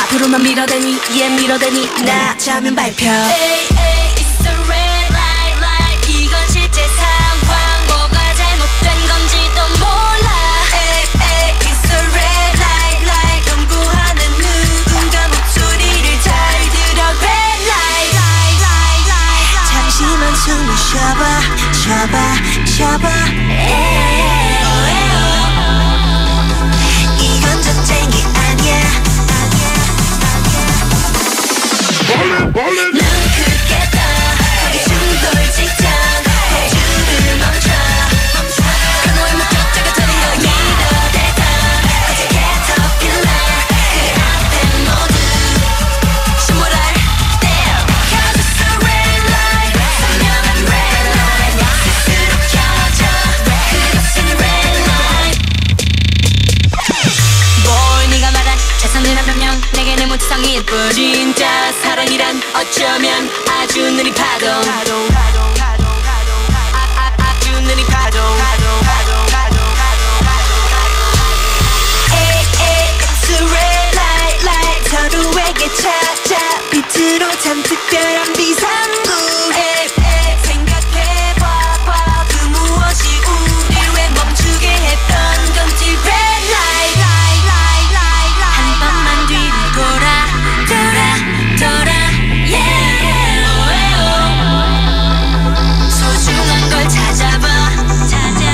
앞으로만 밀어대니 얘 밀어대니 나 자면 발표. It's the red light, light. 이건 실제 상황. 뭐가 잘못된 건지도 몰라. It's the red light, light. 연구하는 누군가 목소리를 잘 들어. Red light, light, light, light. 잠시만 숨을 쉬어봐, 쉬어봐, 쉬어봐. 이건 전쟁이 아니야. 넌 크겠다. 거기 충돌 직전. 줄을 멈춰. 그노의 목격자가 되는 걸 믿어대다. 거짓 캐터필라. 그 앞에 모두 신물할 때요. 켜졌어 red light. 선명한 red light. 스스로 켜져. 그것은 red light. Boy, 네가 말한 재산은 한 변명. 내게는 무지성이 예쁜 진짜 사랑이란 어쩌면 아주 느린 파동. 아주 느린 파동. It's a red light, light. 서로에게 찾아 빛으로 참 특별한 비상구. 생각해봐 그 무엇이 우릴 왜 멈추게 했던 건지. Red light, light, light, light, light. 한 번만 뒤로 돌아, yeah. 소중한 걸 찾아봐, 찾아.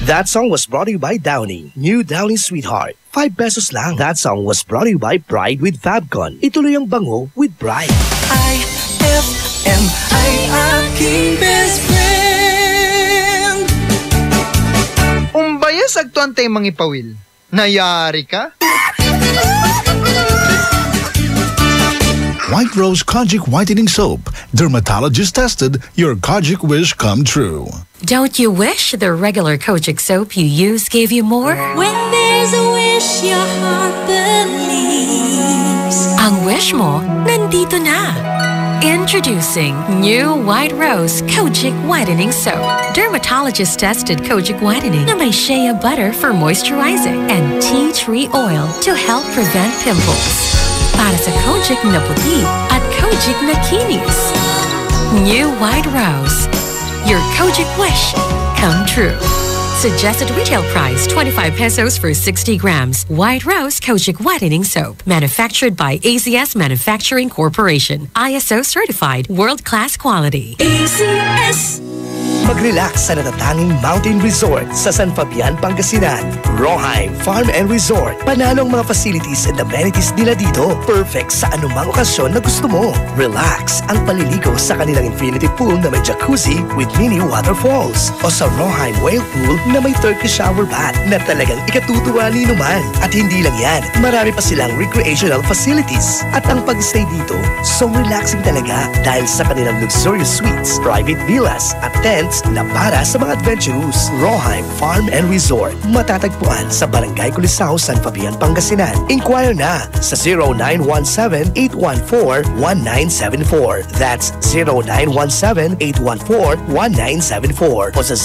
That song was brought to you by Downy. New Downy Sweetheart. 5 pesos lang. That song was brought to you by Pride with Fabcon. Ituloy ang bango with Pride. IFM ay aking best friend. Umbayas agtuan tayo mangipawil. Nayari ka? White Rose Kojic Whitening Soap. Dermatologist tested, your Kojic wish come true. Don't you wish the regular Kojic soap you use gave you more? When there's a wish your heart believes. Ang wish mo, nandito na. Introducing new White Rose Kojic Whitening Soap. Dermatologist tested Kojic Whitening na may shea butter for moisturizing and tea tree oil to help prevent pimples. Para sa Kojic na puti at Kojic na kinis. New White Rose. Your Kojic wish come true. Suggested retail price 25 pesos for 60 grams. White Rose Kojic Whitening Soap. Manufactured by ACS Manufacturing Corporation. ISO certified world-class quality. ACS! Mag-relax sa natatanging mountain resort sa San Fabian, Pangasinan. Roheim Farm and Resort. Panalong mga facilities and amenities nila dito. Perfect sa anumang okasyon na gusto mo. Relax ang paliligo sa kanilang infinity pool na may jacuzzi with mini waterfalls. O sa Roheim Whale Pool na may Turkish shower bath na talagang ikatutuwa ni naman. At hindi lang yan, marami pa silang recreational facilities. At ang pag-stay dito, so relaxing talaga dahil sa kanilang luxurious suites, private villas at tents na para sa mga adventurous. Roheim Farm and Resort. Matatagpuan sa Barangay Culisao, San Fabian, Pangasinan. Inquire na sa 0917-814-1974. That's 0917-814-1974 o sa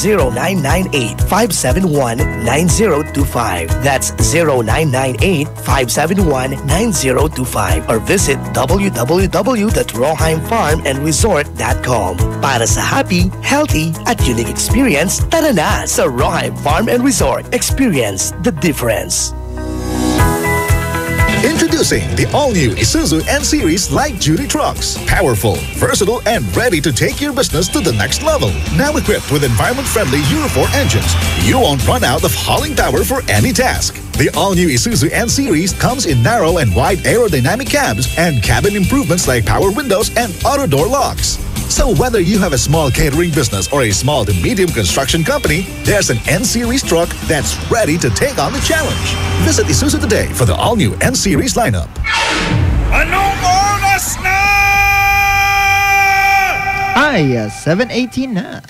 0998-571-9025. That's 0998-571-9025 or visit www.roheimfarmandresort.com. Para sa happy, healthy, at unique experience, tara na sa Roheim Farm and Resort. Experience the difference. Introducing the all-new Isuzu N-Series light-duty trucks. Powerful, versatile, and ready to take your business to the next level. Now equipped with environment-friendly Euro 4 engines, you won't run out of hauling power for any task. The all-new Isuzu N-Series comes in narrow and wide aerodynamic cabs and cabin improvements like power windows and auto-door locks. So whether you have a small catering business or a small to medium construction company, there's an N-Series truck that's ready to take on the challenge. Visit Isuzu today for the all-new N-Series lineup. Anong oras na? Ay, 7:18 na.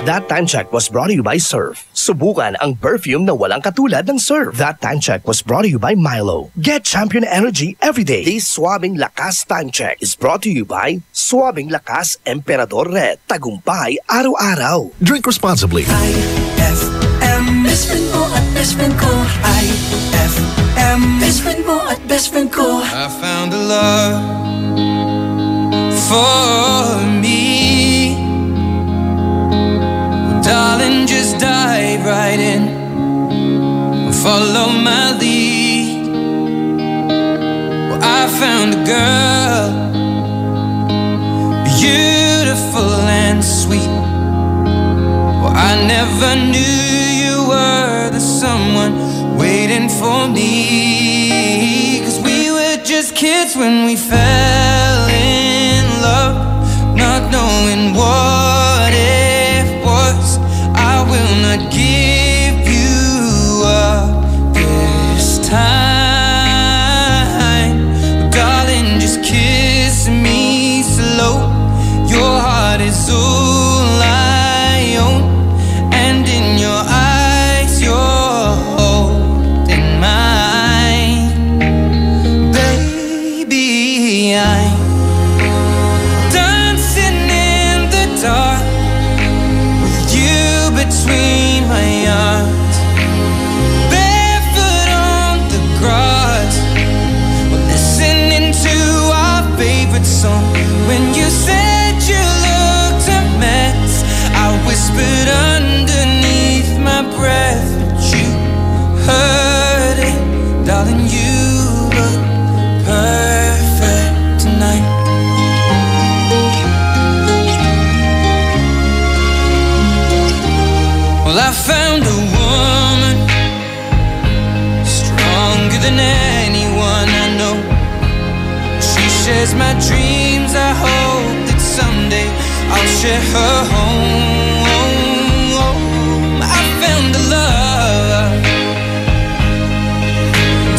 That Time Check was brought to you by Surf. Subukan ang perfume na walang katulad ng Surf. That Time Check was brought to you by Milo. Get champion energy every day. This Suabing Lakas Time Check is brought to you by Suabing Lakas Emperador Red. Tagumpay araw-araw. Drink responsibly. IFM, best friend mo at best friend ko. IFM, best friend mo at best friend ko. I found a love for me. Darling, just dive right in. Follow my lead. Well, I found a girl, beautiful and sweet. Well, I never knew you were the someone waiting for me. 'Cause we were just kids when we fell in love, not knowing what it was. I will not give you up this time. Darling, just kiss me slow. Your heart is all I own, and in your eyes you're holding mine. Baby, I'm dancing in the dark with you between my arms, barefoot on the than anyone I know. She shares my dreams. I hope that someday I'll share her home. I found a love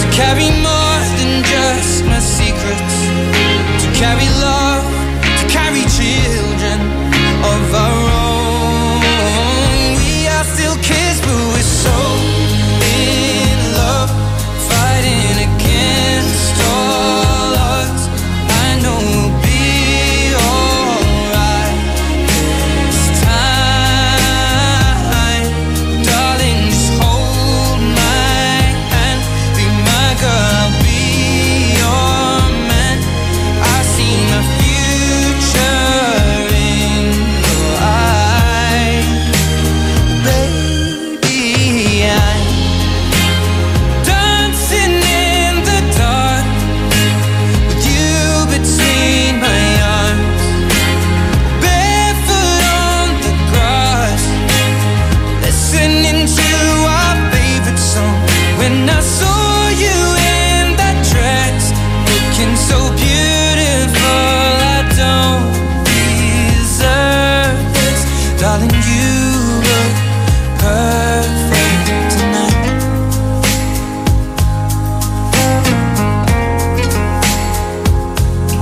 to carry more than just my secrets, to carry love, to carry children of our own. We are still kids, but we're so in love, fighting against all odds. I know we'll be alright this time. Darling, just hold my hand, be my girl, I'll be your man. I see my future in your eyes. Baby, I'm dancing in the dark with you between my arms, barefoot on the grass, listening to our favorite song. When I saw you in that dress, looking so beautiful, I don't deserve this. Darling, you look perfect tonight.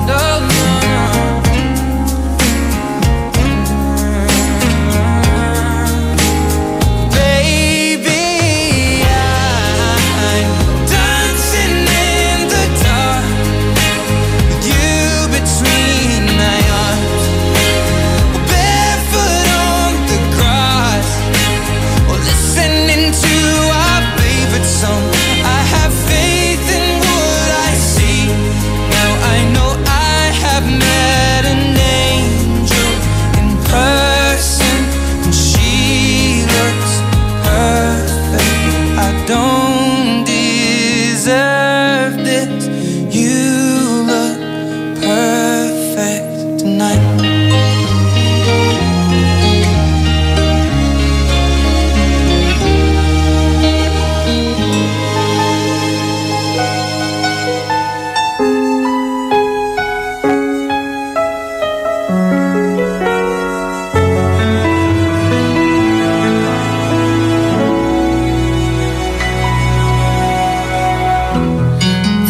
No, no, no. Baby, I'm dancing in the dark with you between my arms, barefoot on the grass, or listening to our favorite song. I have faith in what I see. Now I know I have met an angel in person, and she looks perfect. I don't deserve this. You look perfect tonight.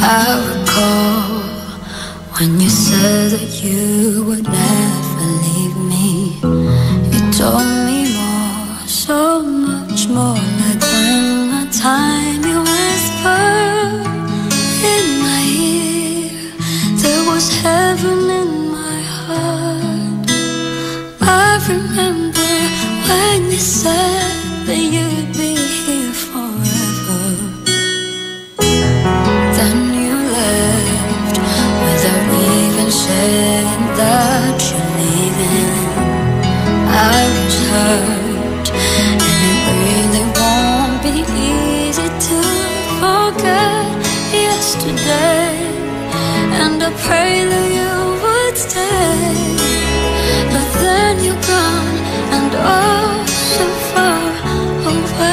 I recall when you said that you would never leave me. You told me more, so much more. Like when the time you whispered in my ear, there was heaven in my heart. I remember when you said that you'd be here forever. Then you left without even saying that you're leaving. I was hurt, and it really won't be easy to forget yesterday. And I pray that you would stay, but then you're gone, and oh, so far away.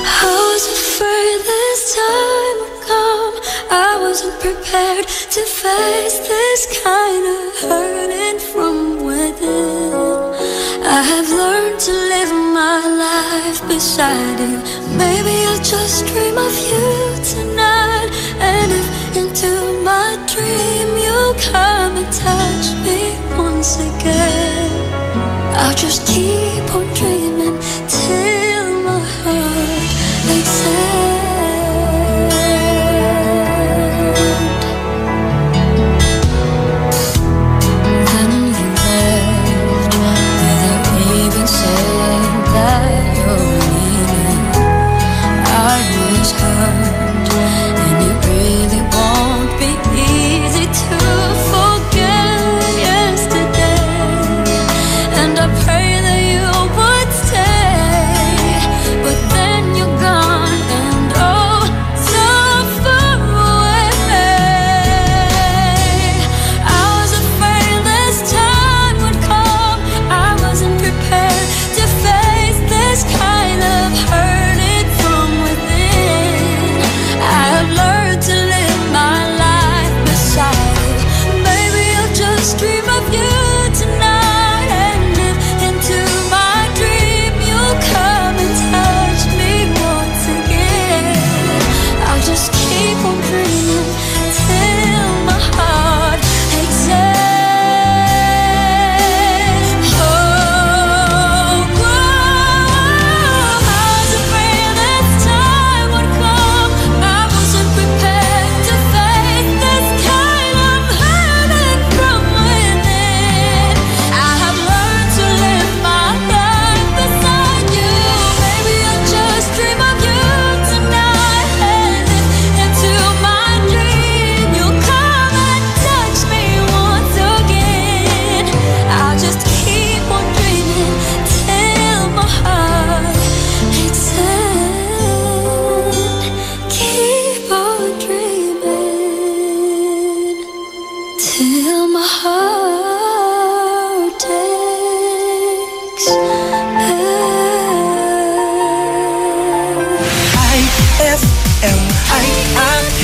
I was afraid this time would come. I wasn't prepared to face this kind of hurting from within. I have learned to live my life beside you. Maybe I'll just dream of you tonight. And if into my dream you'll come and touch me once again, I'll just keep on dreaming till my heart expands. Then you left without even saying that you're leaving. I was hurt, and it really won't be easy to forget yesterday. And I pray that you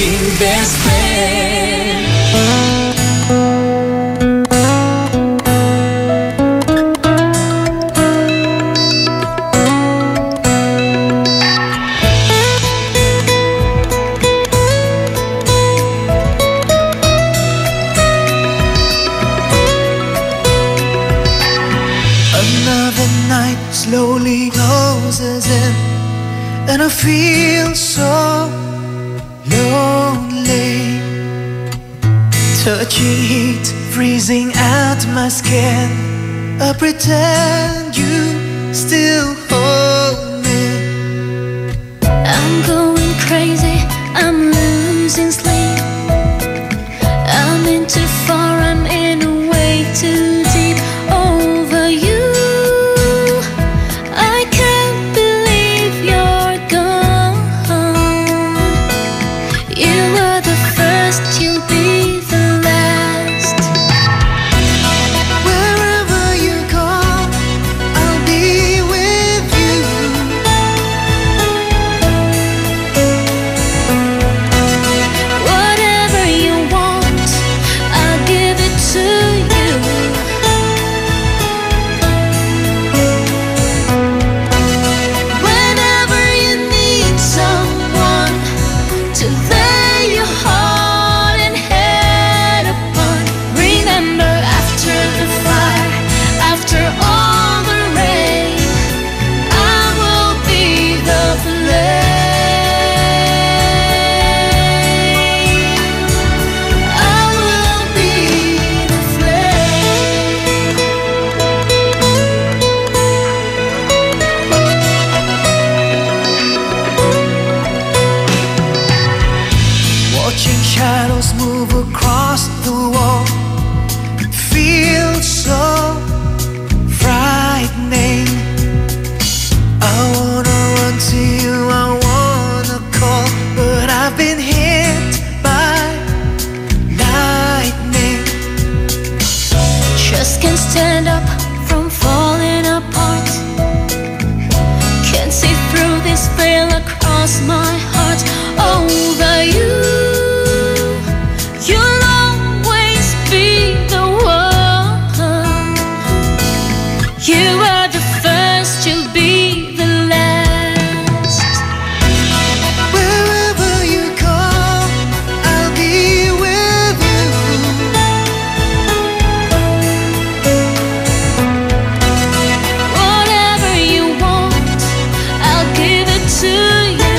maging best friend. Another night slowly closes in, and I feel so lonely. Touching heat freezing at my skin, I pretend you still hold me. I'm going crazy, I'm losing sleep. I'm in too far, I'm in a way too deep over you. I can't believe you're gone. You were the first, you'll be the last. Wherever you go, I'll be with you. Whatever you want, I'll give it to you. Whenever you need someone to lay your heart and head upon, remember after the fire, after all the rain, I will be the flame. I will be the Watching shadows move across the wall, it feels so frightening. I wanna run to you, I wanna call, but I've been hit by lightning. Just can't stand up from falling apart. Can't see through this veil across my heart. Over you, you'll always be the one. You are the first, you'll be the last. Wherever you go, I'll be with you. Whatever you want, I'll give it to you.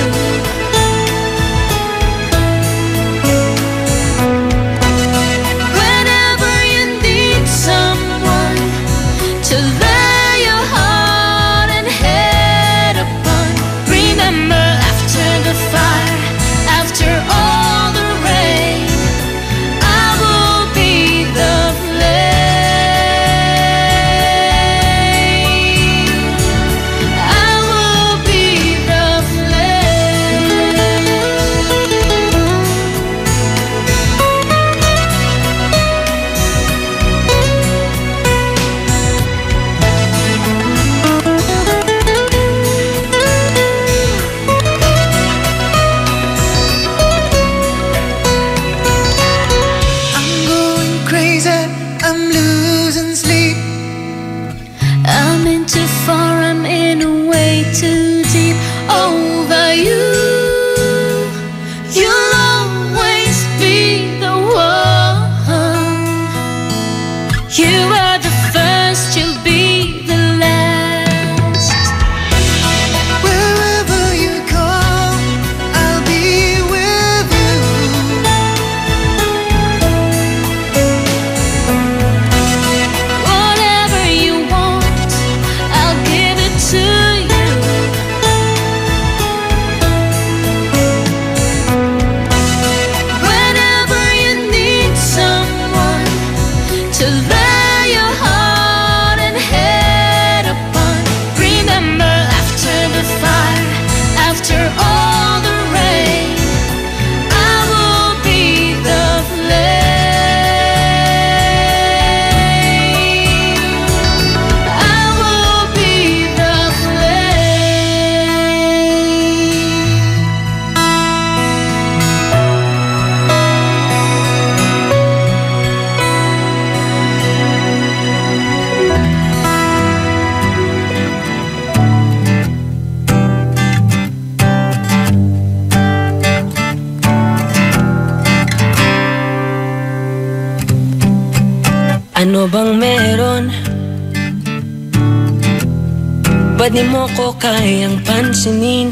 Ba't di mo ko kayang pansinin?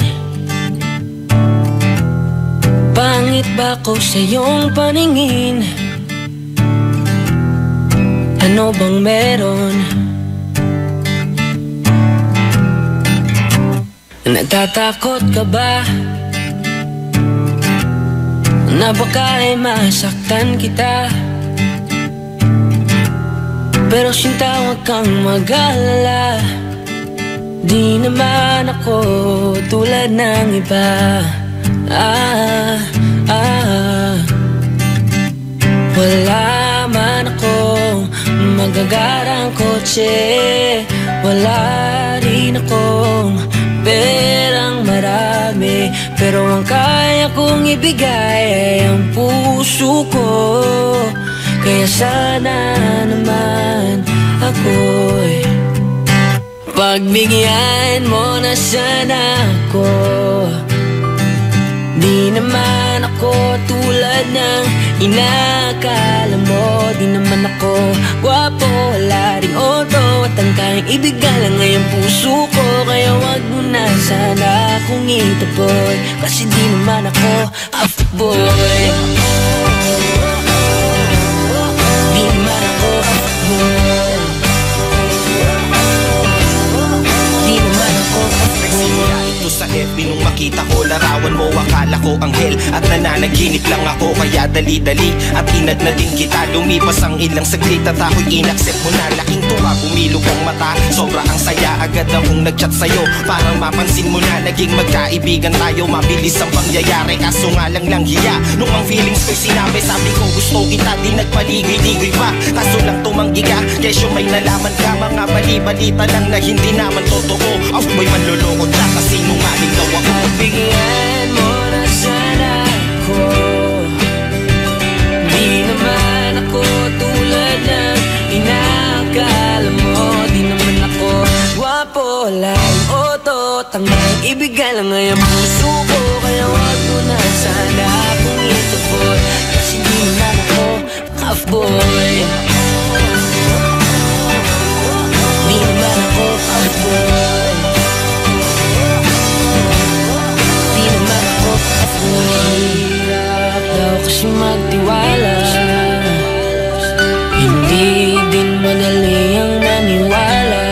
Pangit ba ko sa iyong paningin? Ano bang meron? Natatakot ka ba na baka ay masaktan kita? Pero sinta, huwag kang mag-alala. Di naman ako tulad ng iba. Wala man akong magagarang kotse, wala rin akong perang marami, pero ang kaya kong ibigay ay ang puso ko. Kaya sana naman ako'y pagbigyan mo na sana ako. Di naman ako tulad ng inakala mo. Di naman ako gwapo, wala ring oto, at ang kayang ibigay lang ay ang puso ko. Kaya wag mo na sana akong itaboy, kasi di naman ako a fuckboy. Di naman ako a fuckboy. Di naman ako a fuckboy. Sa FB nung makita ko, larawan mo, akala ko anghel at nananaginip lang ako. Kaya dali-dali at inad na din kita. Lumipas ang ilang saglit at ako'y inaccept mo na. Laking tuwa, bumilog ang mata, sobra ang saya. Agad akong nagchat sa'yo, parang mapansin mo na naging magkaibigan tayo. Mabilis ang pangyayari, kaso nga lang hiya. Nung ang feelings ko'y sinabi, sabi ko gusto kita, di nagpaligoy-ligoy pa. Kaso lang tumanggi ka, kesyo may nalaman ka. Mga bali-balita lang na hindi naman totoo. May manloloko ka kasi nung maling daw ako. Bigyan mo na sana ako. Di naman ako tulad ng inakala mo. Di naman ako gwapo, lang oto, tanggang ibigay lang ay ang puso ko. Kaya wag mo na sana akong itaboy, kasi di naman ako fuckboy. Di naman ako fuckboy. Hirap daw kasi magtiwala, hindi din madali ang maniwala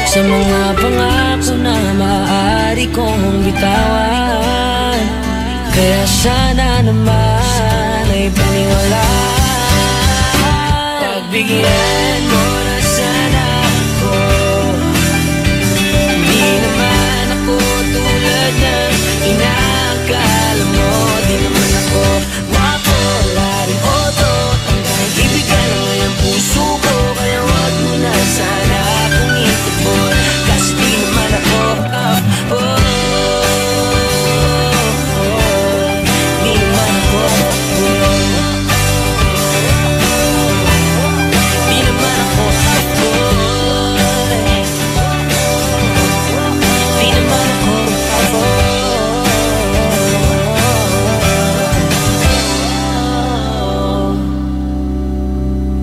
sa mga pangako na maaari kong bitawan. Kaya sana naman ay paniwala. Pagbigyan mo na sana ako. Di naman ako tulad ng inakala mo. Di naman ako gwapo, wala rin oto, tanggang ibigay lang ay ang puso ko. Kaya wag mo na sana akong itaboy, kasi di naman ako di naman ako di naman ako di naman ako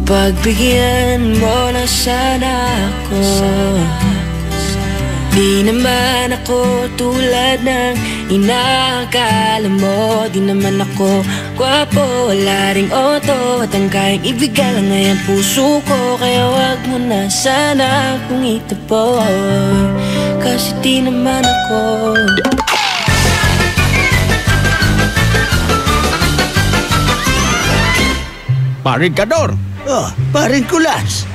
pagbigyan mo na sana ako. Di naman ako tulad ng inakala mo. Di naman ako gwapo, wala ring oto, at ang kayang ibigay lang ay ang puso ko. Kaya wag mo na sana akong itaboy, kasi di naman ako. Paring Kador. Oh, paring Kulas.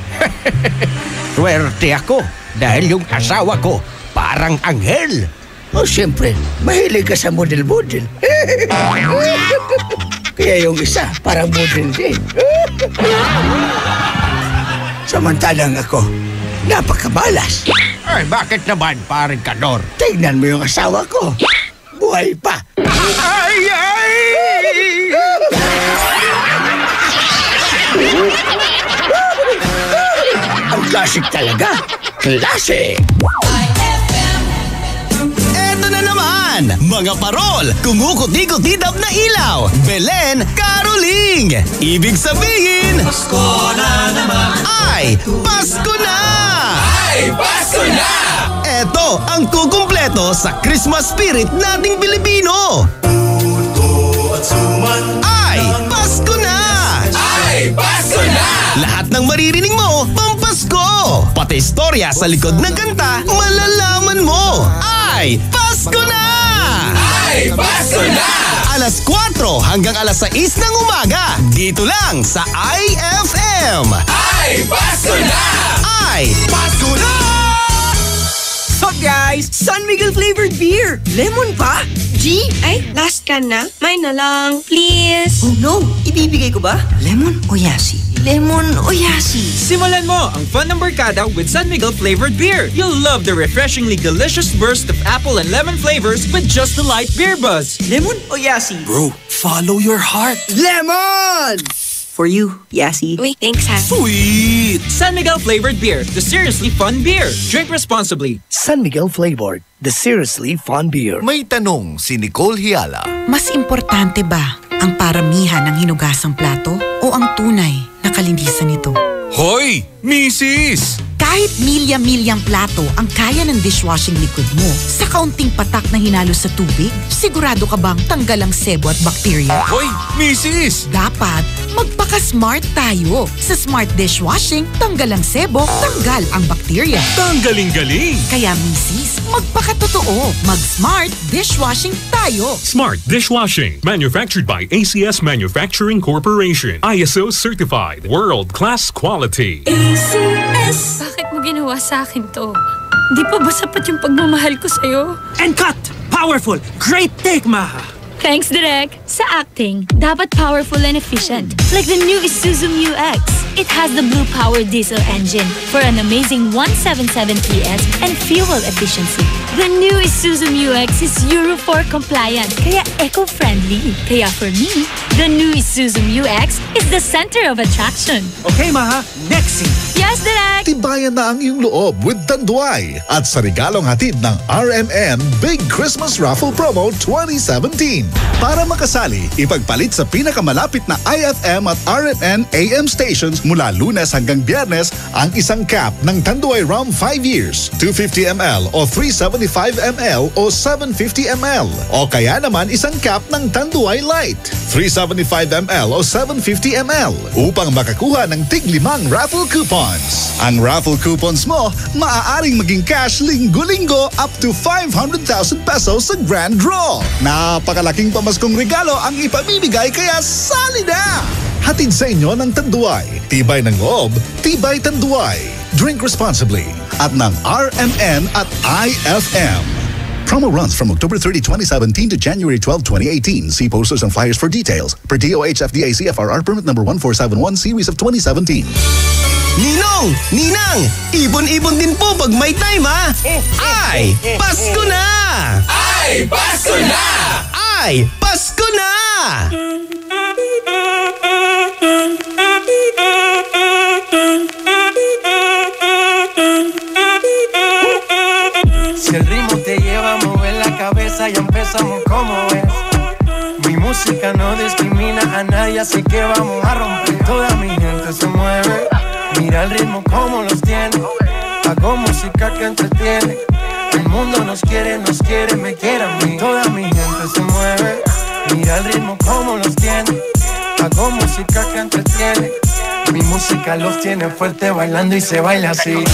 Swerte ako dahil yung asawa ko parang anghel. Oh, siyempre, mahilig ka sa model-model. Kaya yung isa, parang model din. Samantalang ako, napakabalas. Ay, bakit naman, paring Kador? Tingnan mo yung asawa ko. Buhay pa. Ay, ay! Ang klasik talaga. Klasik! Eto na naman, mga parol, kumukuti-kutidap na ilaw, Belen Caroling. Ibig sabihin, Pasko na naman. Ay, Pasko na! Ay, Pasko na! Eto ang kukumpleto sa Christmas spirit nating Pilipino. Ay, Pasko na! Ay, Pasko na! Lahat ng maririnig mo, pampasko! Pati istorya sa likod ng kanta, malalaman mo! Ay, Pasko na! Ay, Pasko na! Alas 4 hanggang alas 6 ng umaga, dito lang sa IFM. Ay, Pasko na! Ay, Pasko na! Sup guys? San Miguel flavored beer. Lemon pa? G? Ay, last can na. Mine na lang, please. Oh no, ibibigay ko ba? Lemon o yasi? Lemon o yasi? Simulan mo ang fun ng barkada with San Miguel flavored beer. You'll love the refreshingly delicious burst of apple and lemon flavors with just a light beer buzz. Lemon o yasi? Bro, follow your heart. Lemon! For you, yasi. Uy, thanks ha. Sweet! San Miguel flavored beer, the seriously fun beer. Drink responsibly. San Miguel flavored, the seriously fun beer. May tanong si Nicole Hiala. Mas importante ba ang paramihan ng hinugasang plato o ang tunay na kalinisan nito? Hoy, Mrs! Kahit milya-milyang plato ang kaya ng dishwashing liquid mo, sa kaunting patak na hinalo sa tubig, sigurado ka bang tanggal ang sebo at bakterya? Hoy, Mrs! Dapat magpaka-smart tayo. Sa smart dishwashing, tanggal ang sebo, tanggal ang bakterya. Tanggaling-galing! Kaya Mrs., magpakatotoo. Mag-smart dishwashing tayo. Smart Dishwashing. Manufactured by ACS Manufacturing Corporation. ISO certified. World-class quality. ACS! Bakit mo ginawa sa akin to? Di pa ba sapat yung pagmamahal ko sa'yo? And cut! Powerful! Great take, Maha! Thanks, Direk. Sa acting, dapat powerful and efficient. Like the new Isuzu Mu-X. It has the blue-powered diesel engine for an amazing 177 PS and fuel efficiency. The new Isuzu Mu-X is Euro 4 compliant, kaya eco-friendly. Kaya for me, the new Isuzu Mu-X is the center of attraction. Okay, Maha. Next scene. Yes, Direk! Tibayan na ang iyong loob with Tanduay at sa regalong hatid ng RMN Big Christmas Raffle Promo 2017. Para makasali, ipagpalit sa pinakamalapit na IFM at RMN AM stations mula Lunes hanggang Biyernes ang isang cap ng Tanduay Rum 5 years, 250 ml o 375 ml o 750 ml. O kaya naman isang cap ng Tanduay Light, 375 ml o 750 ml upang makakuha ng tig-5 raffle coupons. Ang raffle coupons mo, maaaring maging cash linggo-linggo up to 500,000 pesos sa grand draw. Napakalaking pamaskong regalo ang ipamimigay kaya sali na! Hatid sa inyo ng Tanduay. Tibay ng loob, tibay Tanduay. Drink responsibly at ng RMN at IFM. Promo runs from October 30, 2017 to January 12, 2018. See posters and flyers for details. Per DOH FDA CFRR permit number 1471 series of 2017. Ninong! Ninang! Ibon-ibon din po pag may time, ha? Ay, Pasko na! Ay, Pasko na! Ay, Pasko na! Si el ritmo te lleva a mover la cabeza, ya empezamos como es. Mi música no discrimina a nadie, así que vamos a romper. Toda mi gente se mueve. Mira el ritmo como los tiene. Hago música que entretiene. El mundo nos quiere, me quiere a mí. Toda mi gente se mueve. Mira el ritmo como los tiene. Hago música que entretiene. Mi música los tiene fuerte bailando y se baila así.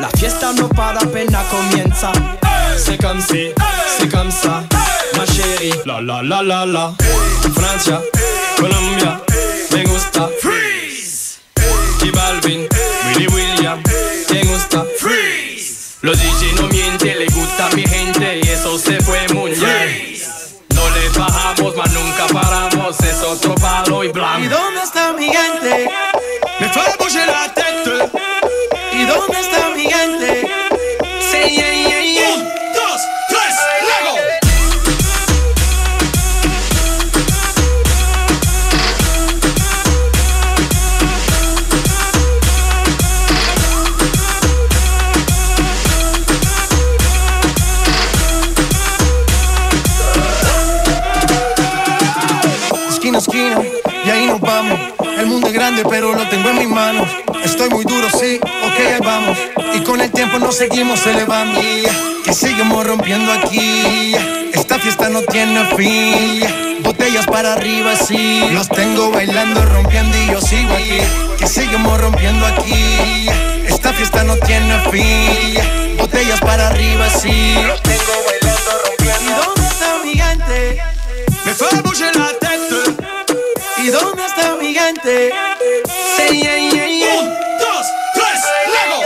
La fiesta no para, apenas comienza. C'est comme si, c'est comme ça, ma chérie. La la la la la. Francia, Colombia, me gusta. Freeze. J Balvin, Willy William, te gusta. Freeze. Los DJ no mienten, le gusta a mi gente y eso se fue muy bien. No le bajamos, mas nunca paramos, es otro palo y blanco. ¿Y dónde está mi gente? Me fue bouger la tête. ¿Y dónde está mi gente? Say yeah, yeah, yeah. 1, 2, 3, luego. manos. Estoy muy duro, sí, ok, ahí vamos. Y con el tiempo nos seguimos elevando. Que seguimos rompiendo aquí. Esta fiesta no tiene fin. Botellas para arriba, sí. Los tengo bailando, rompiendo y yo sigo aquí. Que seguimos rompiendo aquí. Esta fiesta no tiene fin. Botellas para arriba, sí. Los tengo bailando, rompiendo. ¿Y dónde está mi gente? Me fue a bouger la tête. ¿Y dónde está mi gente? Say, yeah, yeah, yeah. 1, 2, 3, Lego.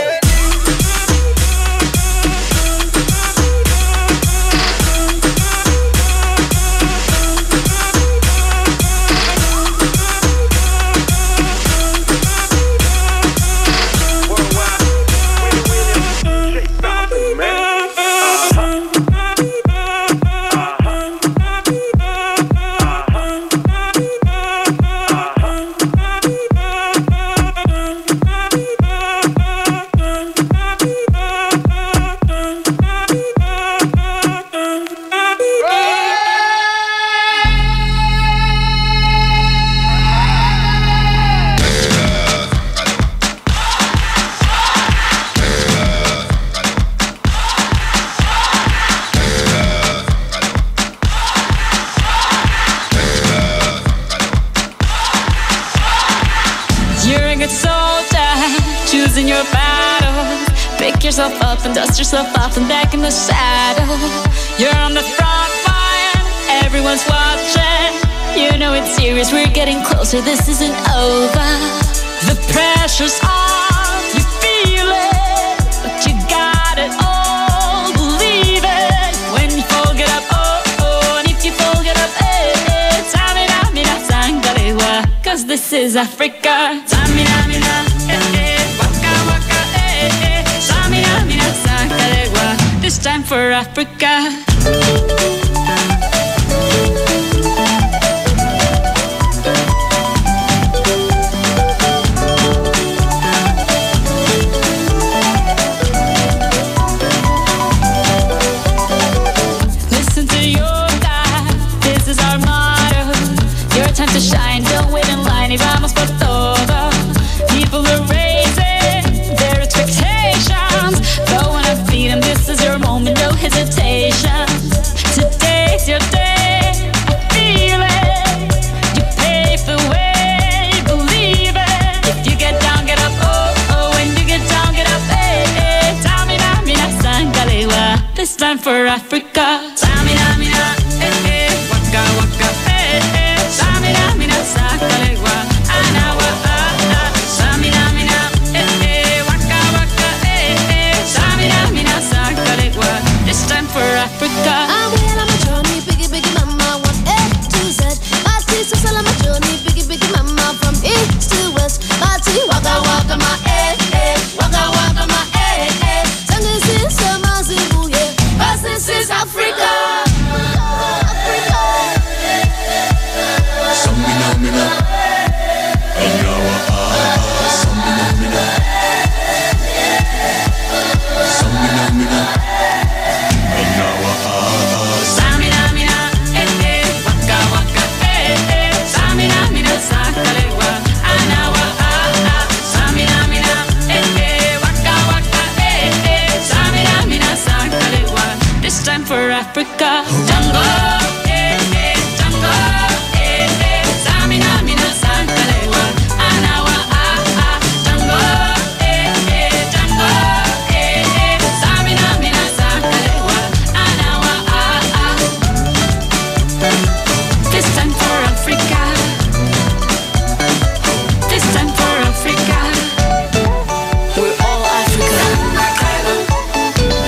Dust yourself off and back in the saddle. You're on the front line, everyone's watching. You know it's serious, we're getting closer, this isn't over. The pressure's on, you feel it, but you got it all, believe it. When you fall, get up, oh, oh, and if you fall, get up, eh, Tamina, mina, sangalewa, cause this is Africa. Tamina, mina, eh, waka, waka, eh, Tamina, mina, sangalewa, this time for Africa. To shine, don't wait in line, y vamos por todo. People are raising their expectations. Go on and feed them, this is your moment, no hesitation. Today's your day, feel it. You pave the way, believe it. If you get down, get up, oh, oh. When you get down, get up, eh, eh. Tamina, mina, sangalewa, this time for Africa. Tamina, mina, eh, eh. Waka, waka, eh, eh. Samina, mina, sakalegwa, anawa, Samina, mina, eh, waka, waka, eh, Samina, mina, sakalegwa, this time for Africa. I'm well on my journey, biggie, biggie mama, 1 A to Z. My sister's all on my journey, biggie, biggie mama, from east to west. My tea, waka, waka, my waka, waka, my This is Amazibu, yeah, cause this is Africa. This time for Africa. Tango, tango, Samina, mina, sangalewa, anawa, tango, tango, Samina, mina, sangalewa, anawa, this time for Africa. This time for Africa. We're all Africa.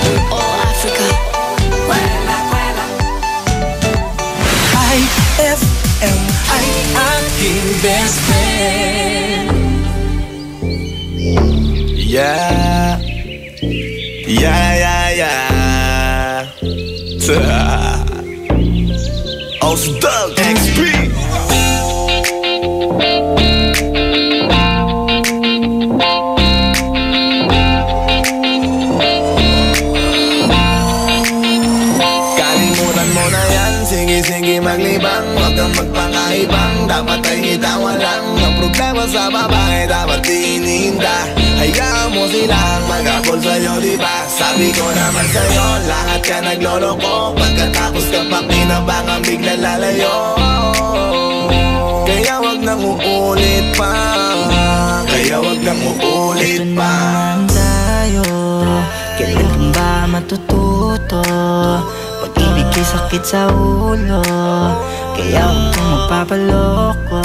We're all Africa. IFM, aking best friend. Yeah, yeah, yeah, yeah. Osdog XP. Sige maglibang, wag kang magpakaibang. Dapat ay itawa lang. Ang problema sa babae dapat di Hayaan mo silang mag-abol sa'yo, diba? Sabi ko naman sa'yo, lahat ka nagloloko. Pagkatapos ka pa kinabangang bigla lalayo. Kaya wag nang uulit pa. Kaya wag nang uulit pa. Tayo, kailan ba matututo? Pag-ibig kay sakit sa ulo, kaya huwag kang magpapaloko.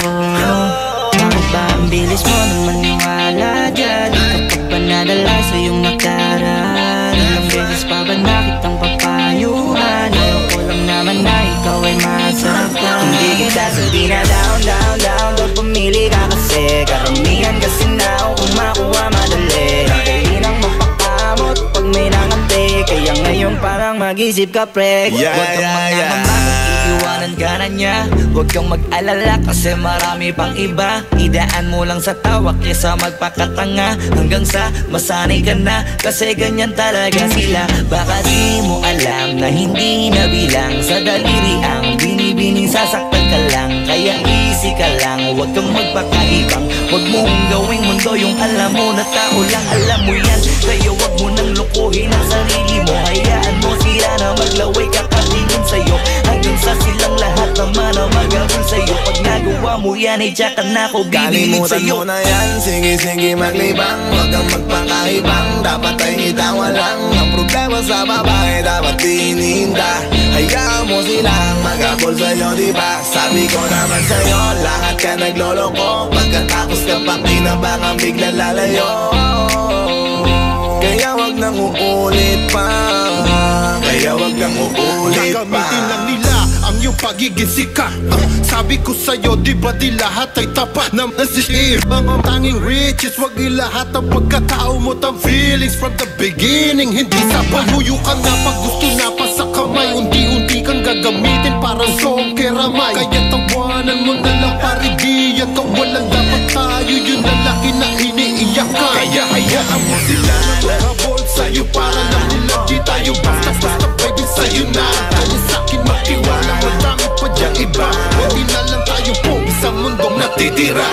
Bakit ba ang bilis mo nang maniwala dyan? Kapag pa nadala sa iyong nakaraan, ilang beses pa ba nakitang papayuhan? Ayaw ko lang naman na ikaw ay masaktan. Hindi kita sabi na down, down, down, doon pumili ka kasi. Karamihan kasi na kung makuha madali. Dali nang mapakamot pag may nangante. Kaya ngayon parang mag-isip ka, prek. Huwag kang mangamang, iiwanan ka na niya. Huwag kang mag-alala kasi marami pang iba. Idaan mo lang sa tawa kesa magpakatanga. Hanggang sa masanay ka na, kasi ganyan talaga sila. Baka di mo alam na hindi na bilang sa daliri ang binibining sasaktan ka lang. Kaya easy ka lang, huwag kang magpakaibang. Huwag mong gawing mundo yung alam mo na tao lang alam mo yan. Kaya huwag mo nang lukuhin ang sarili mo. Hayaan mo sila na maglaway kakatingin sa'yo. Hanggang sa silang lahat naman na magabol sa'yo. Pag nagawa mo yan ay tsaka na ako bibigit sa'yo. Kalimutan mo na yan, sige sige maglibang. Huwag kang magpakaibang, dapat ay itawa lang. Ang problema sa babae dapat tininda. Hayaan mo silang magabol sa'yo, diba? Sabi ko naman sa'yo, lahat ka nagloloko. Pagkatapos ka pa kinabangang bigla lalayo. Kaya wag nang uulit pa. Kaya wag nang uulit pa. Gagamitin lang nila ang iyong pagiging sikat. Sabi ko sa'yo, di ba di lahat ay tapat na masisir? Ang tanging riches, wag ilahat ang pagkatao mo tang feelings from the beginning. Hindi sa paluyo ka na pag gusto na pa sa kamay. Unti-unti kang gagamitin parang song keramay. Kaya tawanan mo na lang paridiyan ka. Walang dapat tayo, yun na laki na iniiyak ka. Kaya hayaan mo sila na maghabol sa'yo para lang nila di tayo basta-basta baby sa'yo na. Kaya sa'kin makiwala, madami pa dyang iba. Hindi na lang tayo po isang mundong natitira.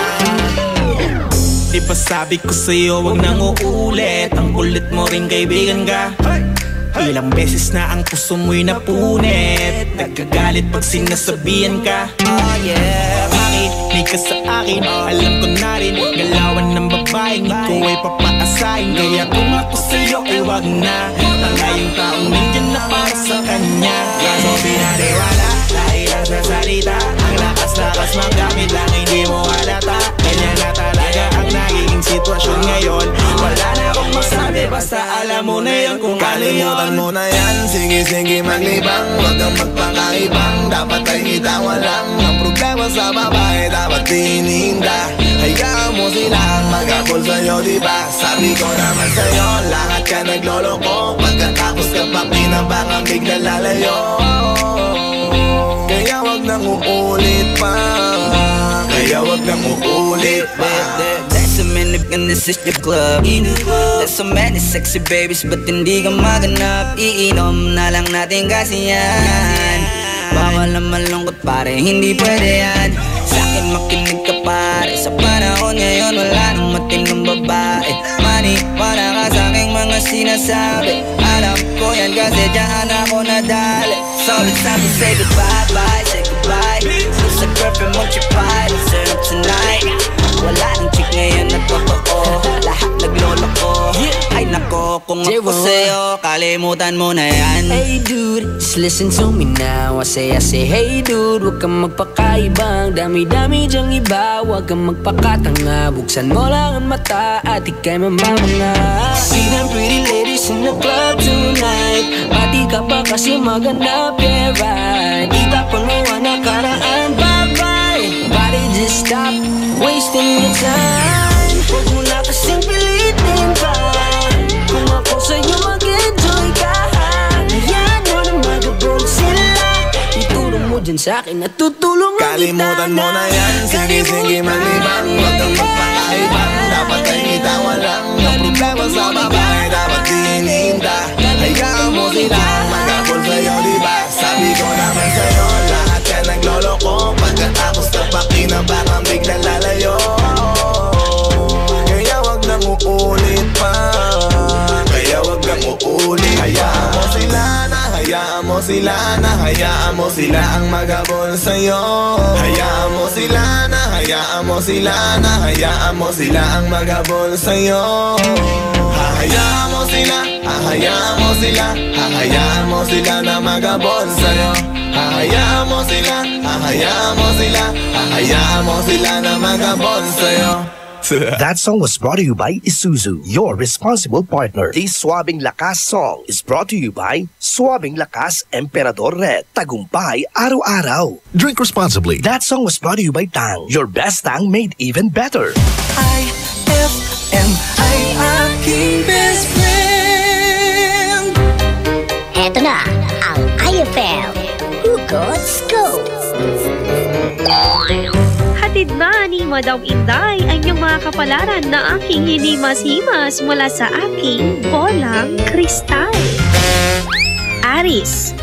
Di ba sabi ko sa'yo, wag nang uulit. Ang kulit mo rin kaibigan ka. Ilang beses na ang puso mo'y napunit. Nagkagalit pag sinasabihan ka. Oh yeah, makinig ka sa akin. Alam ko na rin, galawan ng babaeng ikaw ay papaasahin. Kaya kung ako sa'yo ay wag na. Tangayong taong nandyan na para sa kanya. Kaso pinatiwala, dahil lang sa salita. Ang lakas-lakas magamit lang hindi mo halata. Ganyan na talaga ang nagiging sitwasyon ngayon. Wala na akong masabi, basta alam mo na yun kung ano yun. Kalimutan mo na yan, sige-sige maglibang. Huwag kang magpakaibang, dapat ay itawa lang. Ang problema sa babae dapat tininda. Hayaan mo silang magabol sa'yo, diba? Sabi ko naman sa'yo, lahat ka nagloloko. Pagkatapos ka pa kinabangang bigla lalayo. Kaya wag nang uulit pa. Kaya wag nang uulit pa. There's so many and this is the club. There's so many sexy babies but hindi ka maganap. Iinom na lang natin kasi yan. Bawal na malungkot pare, hindi pwede yan. Sa'kin makinig ka pare, sa panahon ngayon wala nang matinong babae. Maniwala ka sa'king mga sinasabi. Alam ko yan kasi dyan ako nadali. So it's time to say goodbye, bye, say goodbye. So sa girlfriend mo chipay, let's turn up tonight. Wala nang chick ngayon na totoo. Lahat nagloloko. Ay nako, kung ako sa'yo, kalimutan mo na yan. Hey dude, just listen to me now. I say hey dude, huwag kang magpakaibang. Dami-dami dyang iba, huwag kang magpakatanga. Buksan mo lang ang mata at ika'y mamamanga. See them pretty ladies in the club tonight. Pati ka pa kasi maganap, yeah right. Itapon mo ang nakaraan, bye-bye. Body just stop wasting your time. Huwag mo na kasing pilitin pa. Kung ako sa'yo mag-enjoy ka, hayaan mo na magabol sila. Ituro mo dyan sa'kin at tutulungan kita na. Kalimutan mo na yan, sige-sige maglibang. Huwag kang magpakaibang, dapat ay itawa lang. Ang problema sa babae dapat tininda. Hayaan mo silang magabol sa'yo, diba? Sabi ko naman sa'yo, lahat ka nagloloko. Pagkatapos ka pa kinabangang bigla lalayo. Kaya wag nang uulit sila na hayaan mo sila ang magabol sa'yo. Hayaan mo sila na hayaan mo sila na hayaan mo sila ang magabol sa'yo. Hahayaan mo sila, hahayaan mo sila, hahayaan mo sila na magabol sa'yo. Hahayaan mo sila, hahayaan mo sila, hahayaan mo sila na magabol sa'yo. That song was brought to you by Isuzu, your responsible partner. This Swabing Lakas song is brought to you by Swabing Lakas Emperador Red. Tagumpay araw-araw. Drink responsibly. That song was brought to you by Tang, your best Tang made even better. IFM ay aking best friend. Eto na ang IFM Hugot Scoop. Hatid na ni Madam Inday ang iyong mga kapalaran na aking hinimas-himas mula sa aking bolang kristal. Aris,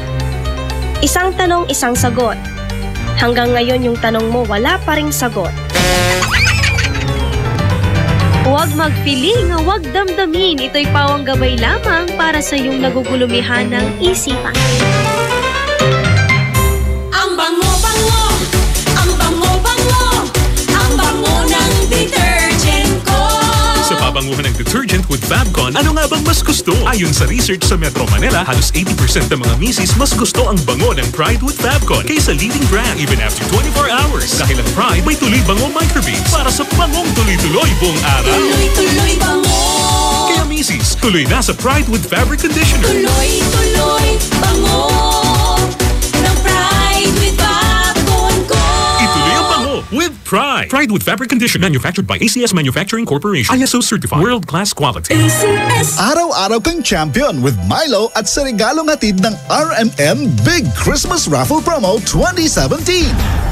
isang tanong, isang sagot. Hanggang ngayon yung tanong mo wala pa ring sagot. Huwag magpiling, huwag damdamin. Ito'y pawang gabay lamang para sa iyong nagugulumihan ng isipan. Ang bango-bango, ang bango-bango, ang bango ng detergent ko. Sa pabanguhan ng detergent with Fabcon, ano nga bang mas gusto? Ayon sa research sa Metro Manila, halos 80% ng mga misis mas gusto ang bango ng Pride with Fabcon kaysa leading brand even after 24 hours. Dahil ang Pride may tuloy bango microbeads para sa bangong tuloy-tuloy buong araw. Tuloy-tuloy bango. Kaya misis, tuloy na sa Pride with Fabric Conditioner. Tuloy-tuloy bango ng Pride with Fabcon ko. Ituloy ang bango with Pride. Pride with Fabric Conditioner, manufactured by ACS Manufacturing Corporation. ISO certified, world-class quality. Araw-araw kang champion with Milo at sa regalong hatid ng RMN Big Christmas Raffle Promo 2017.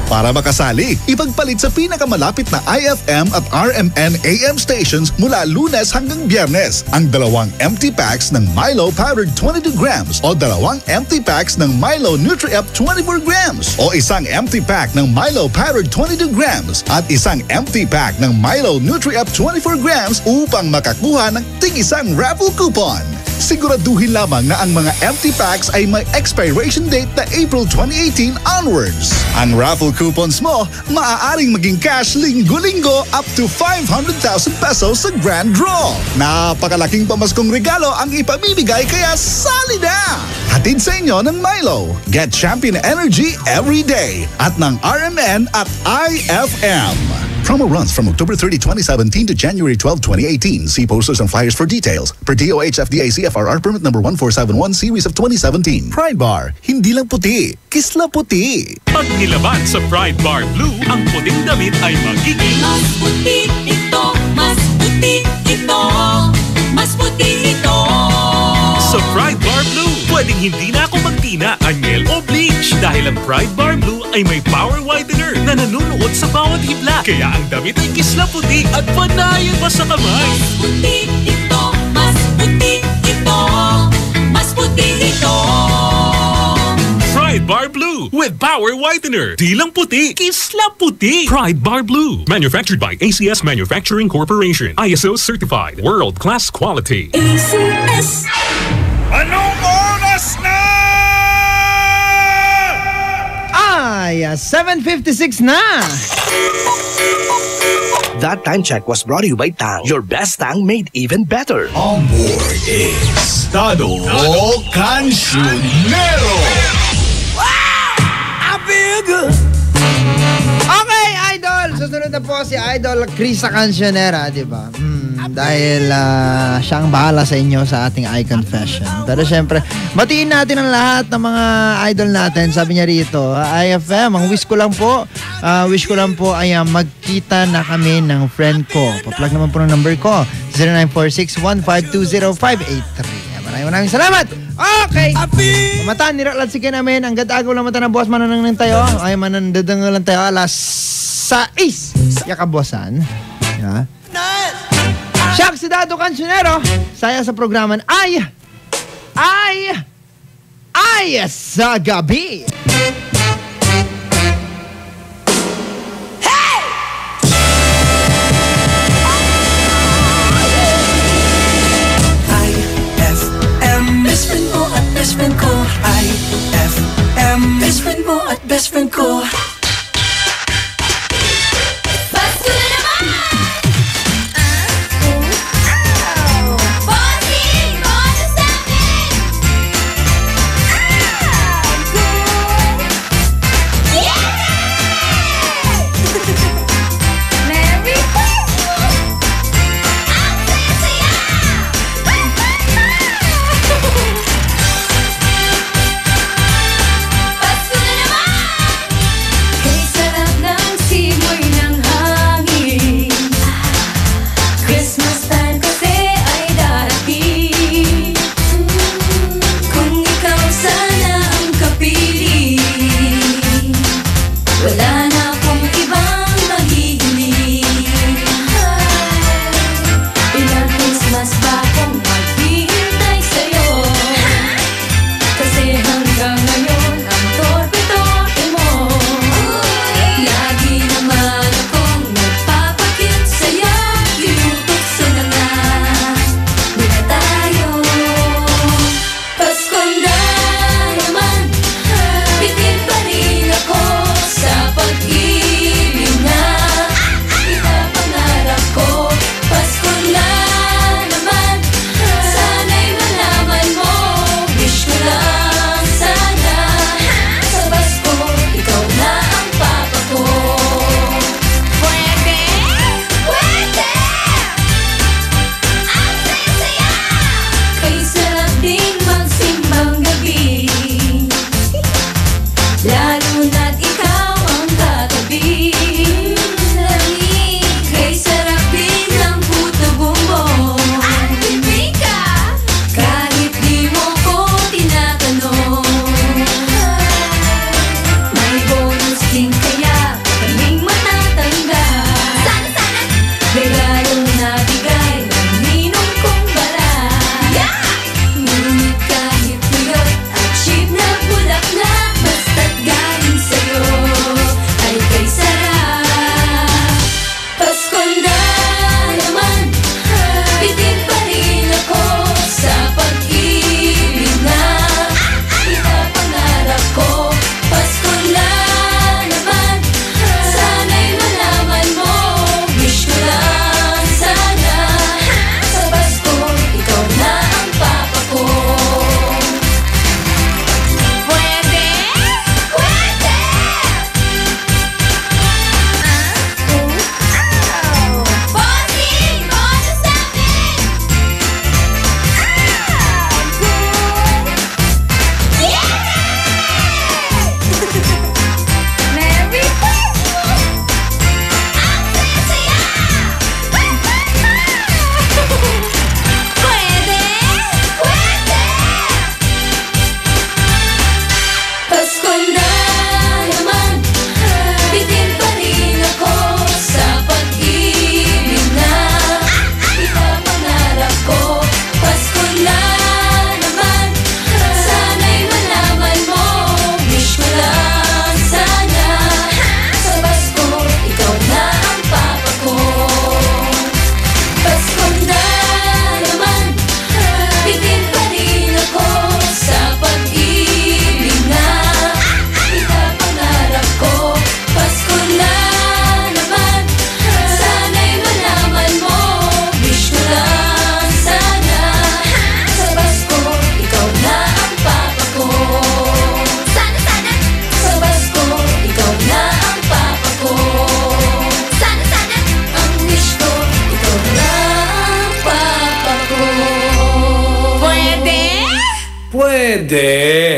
Para makasali, ipagpalit sa pinakamalapit na IFM at RMN AM stations mula Lunes hanggang Biyernes ang 2 empty packs ng Milo powdered 22 grams o 2 empty packs ng Milo Nutri-Up 24 grams o isang empty pack ng Milo powdered 22 grams at isang empty pack ng Milo Nutri-Up 24 grams upang makakuha ng tig-isang raffle coupon. Siguraduhin lamang na ang mga empty packs ay may expiration date na April 2018 onwards. Ang raffle coupons mo, maaaring maging cash linggo-linggo up to 500,000 pesos sa grand draw. Napakalaking pamaskong regalo ang ipamimigay kaya sali na! Hatid sa inyo ng Milo. Get champion energy every day at ng RMN at IFM. Promo runs from October 30, 2017 to January 12, 2018. See posters and flyers for details. Per DOH FDA CFRR permit number 1471 series of 2017. Pride Bar, hindi lang puti, kisla puti. Pag nilaban sa Pride Bar Blue, ang puting damit ay magiging mas puti ito, mas puti ito, mas puti ito. Sa Pride Bar Blue, pwedeng hindi na ako magtina, anyel o bleach dahil ang Pride Bar Blue ay may power widener na nanunuot sa bawat hibla. Kaya ang damit ay kisla puti at panayan pa sa kamay. Mas puti ito, mas puti ito, mas puti ito. Pride Bar Blue with power whitener. Di lang puti, kisla puti. Pride Bar Blue. Manufactured by ACS Manufacturing Corporation. ISO certified. World-class quality. ACS. Anong oras na? Ay, 7:56 na. That time check was brought to you by Tang, your best Tang made even better. On board is Tado Cancionero. I feel good. Okay, Idol. Susunod na po si Idol Krisa Cancionera, di ba? Dahil siya ang bahala sa inyo sa ating Eye Confession. Pero syempre, batiin natin ang lahat ng mga idol natin. Sabi niya rito, IFM, ang wish ko lang po ay magkita na kami ng friend ko. Pa-plug naman po ng number ko, 0946-1520583. Maraming salamat! Okay! Mata, niraklat si namin. Ang gadago lang mata ng boss, mananang tayo. Ay, manandadang lang tayo. Alas 6. Yakabosan. Yeah. Siya si Dado Cancionero. Saya sa programan ay sa gabi. Hey! IFM, best friend mo at best friend ko. IFM. best friend ko. Pasko na naman! Pwede!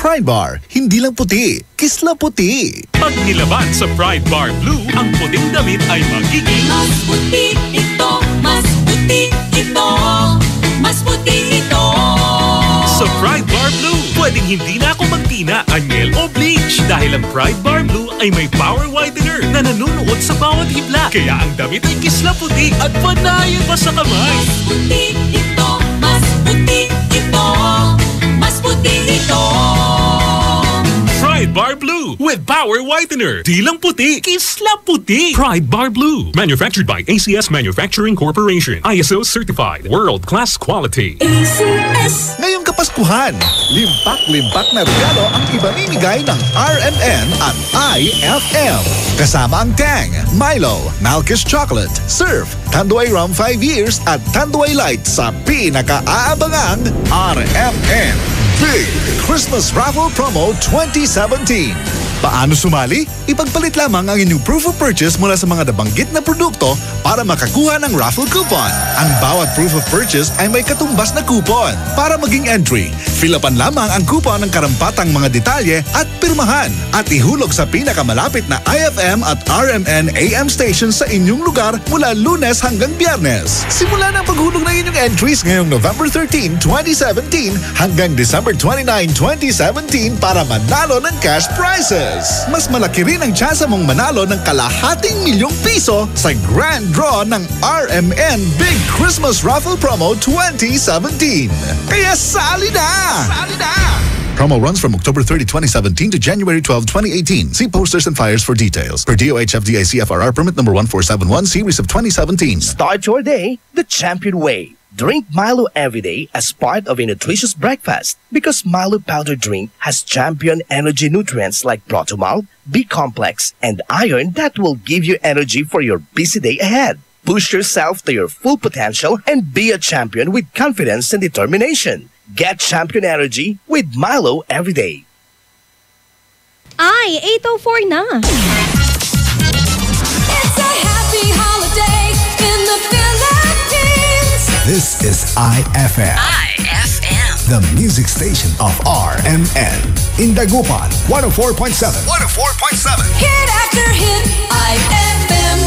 Pride Bar, hindi lang puti, kisla puti. Pag nilaban sa Pride Bar Blue, ang puting damit ay magiging mas puti ito, mas puti ito, mas puti ito. Sa Pride Bar Blue, pwedeng hindi na ako magtina, anyel o bleach. Dahil ang Pride Bar Blue ay may power whitener na nanunuot sa bawat hibla. Kaya ang damit ay kisla puti at panayan pa sa kamay. Mas puti ito, mas puti ito, mas puti ito. Pride Bar Blue with Power Whitener. Di lang puti, kisla puti. Pride Bar Blue. Manufactured by ACS Manufacturing Corporation. ISO certified. World-class quality. ACS. Ngayong Kapaskuhan, limpak-limpak na regalo ang ibamimigay ng RMN at IFM. Kasama ang Tang, Milo, Malkish Chocolate, Surf, Tanduay Rum 5 years at Tanduay Light sa pinaka-aabangang RMN Big Christmas Raffle Promo 2017. Paano sumali? Ipagpalit lamang ang inyong proof of purchase mula sa mga nabanggit na produkto para makakuha ng raffle coupon. Ang bawat proof of purchase ay may katumbas na coupon. Para maging entry, fill-upan lamang ang coupon ng karampatang mga detalye at pirmahan at ihulog sa pinakamalapit na IFM at RMN AM station sa inyong lugar mula Lunes hanggang Biyernes. Simula ng paghulog ng inyong entries ngayong November 13, 2017 hanggang December 29, 2017 para manalo ng cash prizes. Mas malaki rin ang tsansa mong manalo ng ₱250,000 sa grand draw ng RMN Big Christmas Raffle Promo 2017. Kaya sali na! Sali na! Promo runs from October 30, 2017 to January 12, 2018. See posters and flyers for details. Per DOH FDA CFRR permit number 1471 series of 2017. Start your day the champion way. Drink Milo every day as part of a nutritious breakfast because Milo powder drink has champion energy nutrients like Protomalt, B-complex, and iron that will give you energy for your busy day ahead. Push yourself to your full potential and be a champion with confidence and determination. Get champion energy with Milo every day. Ay, 8:04 na. It's a happy holiday in the Philippines. This is IFM. IFM. The music station of RMN. In Dagupan, 104.7. 104.7. Hit after hit, IFM.